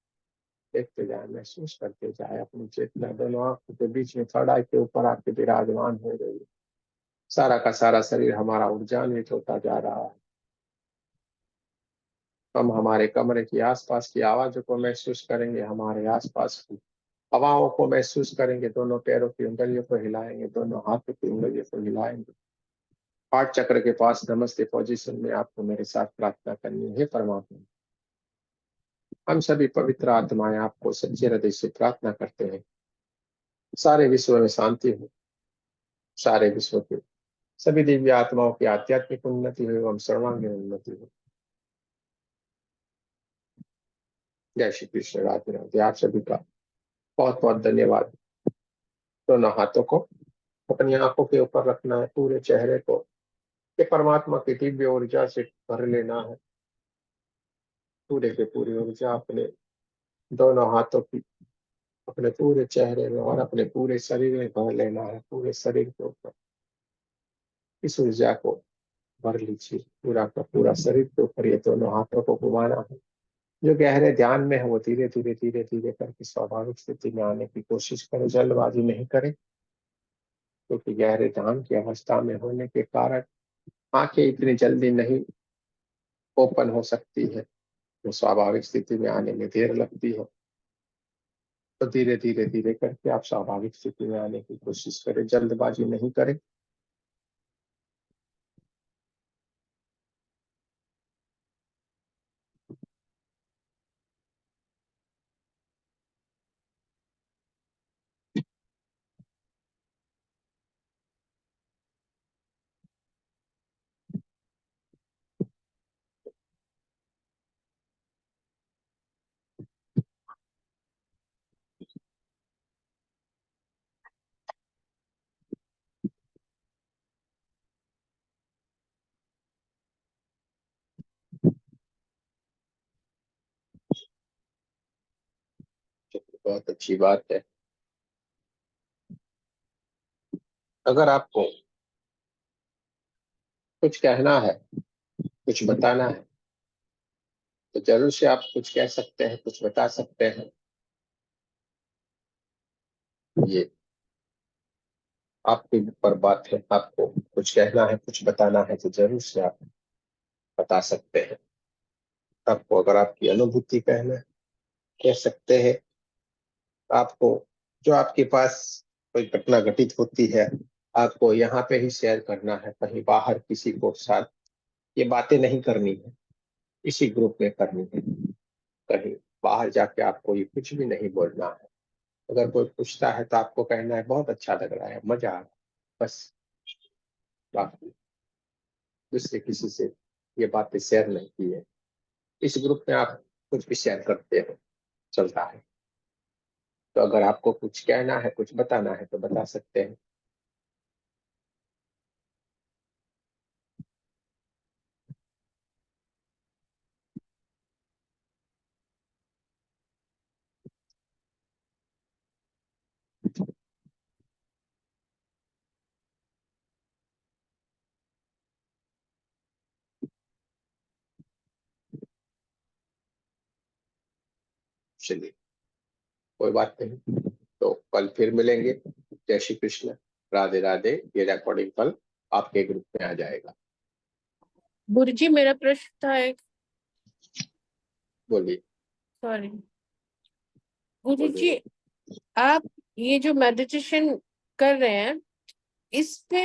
देखते जाए, महसूस करते जाए, अपनी चेतना दोनों आंखों के बीच में थर्ड आई के ऊपर आके विराजमान हो रही है। सारा का सारा शरीर हमारा ऊर्जान्वित होता जा रहा है। हम हमारे कमरे की आसपास की आवाजों को महसूस करेंगे, हमारे आसपास की हवाओं को महसूस करेंगे, दोनों पैरों की उंगलियों को हिलाएंगे, दोनों हाथों की उंगलियों को हिलाएंगे। हार्ट चक्र के पास नमस्ते पोजीशन में आपको मेरे साथ प्रार्थना करनी है। परमात्मा, हम सभी पवित्र आत्माएं आपको सच्चे हृदय से प्रार्थना करते हैं, सारे विश्व में शांति हो, सारे विश्व के सभी दिव्य आत्माओं की आध्यात्मिक उन्नति हो एवं सर्वांगीण उन्नति हो। जय श्री कृष्ण, राधे राधे। आप सभी का बहुत बहुत धन्यवाद। दोनों हाथों को अपनी आंखों के ऊपर रखना है, पूरे चेहरे को ये परमात्मा की दिव्य ऊर्जा से भर लेना है। पूरे के पूरी ऊर्जा अपने दोनों हाथों की अपने पूरे चेहरे में और अपने पूरे शरीर में भर लेना है। पूरे शरीर के ऊपर इस ऊर्जा को भर लीजिए, पूरा का पूरा शरीर के ऊपर ये दोनों हाथों को घुमाना है। जो गहरे ध्यान में है वो धीरे धीरे धीरे धीरे करके स्वाभाविक स्थिति में आने की कोशिश करें, जल्दबाजी नहीं करें, क्योंकि गहरे ध्यान की अवस्था में होने के कारण आंखें इतनी जल्दी नहीं ओपन हो सकती है, तो स्वाभाविक स्थिति में आने में देर लगती है। तो धीरे धीरे धीरे करके आप स्वाभाविक स्थिति में आने की कोशिश करें, जल्दबाजी नहीं करें। बहुत अच्छी बात है। अगर आपको कुछ कहना है, कुछ बताना है, तो जरूर से आप कुछ कह सकते हैं, कुछ बता सकते हैं। ये आपके ऊपर बात है। आपको कुछ कहना है, कुछ बताना है, तो जरूर से आप बता सकते हैं। आपको अगर आपकी अनुभूति कहना है, कह सकते हैं। आपको जो आपके पास कोई घटना घटित होती है, आपको यहाँ पे ही शेयर करना है, कहीं बाहर किसी को साथ ये बातें नहीं करनी है, इसी ग्रुप में करनी है। कहीं बाहर जाके आपको ये कुछ भी नहीं बोलना है। अगर कोई पूछता है तो आपको कहना है बहुत अच्छा लग रहा है, मजा आ रहा है, बस। बाकी दूसरे किसी से ये बातें शेयर नहीं की है। इस ग्रुप में आप कुछ भी शेयर करते हो, चलता है। तो अगर आपको कुछ कहना है, कुछ बताना है, तो बता सकते हैं। चलिए, कोई बात नहीं, तो कल फिर मिलेंगे। जय श्री कृष्ण, राधे राधे। ये रिकॉर्डिंग कल आपके ग्रुप में आ जाएगा। गुरु जी मेरा प्रश्न था एक, बोलिए। सॉरी गुरु बोलिए। जी, आप ये जो मेडिटेशन कर रहे हैं इस पे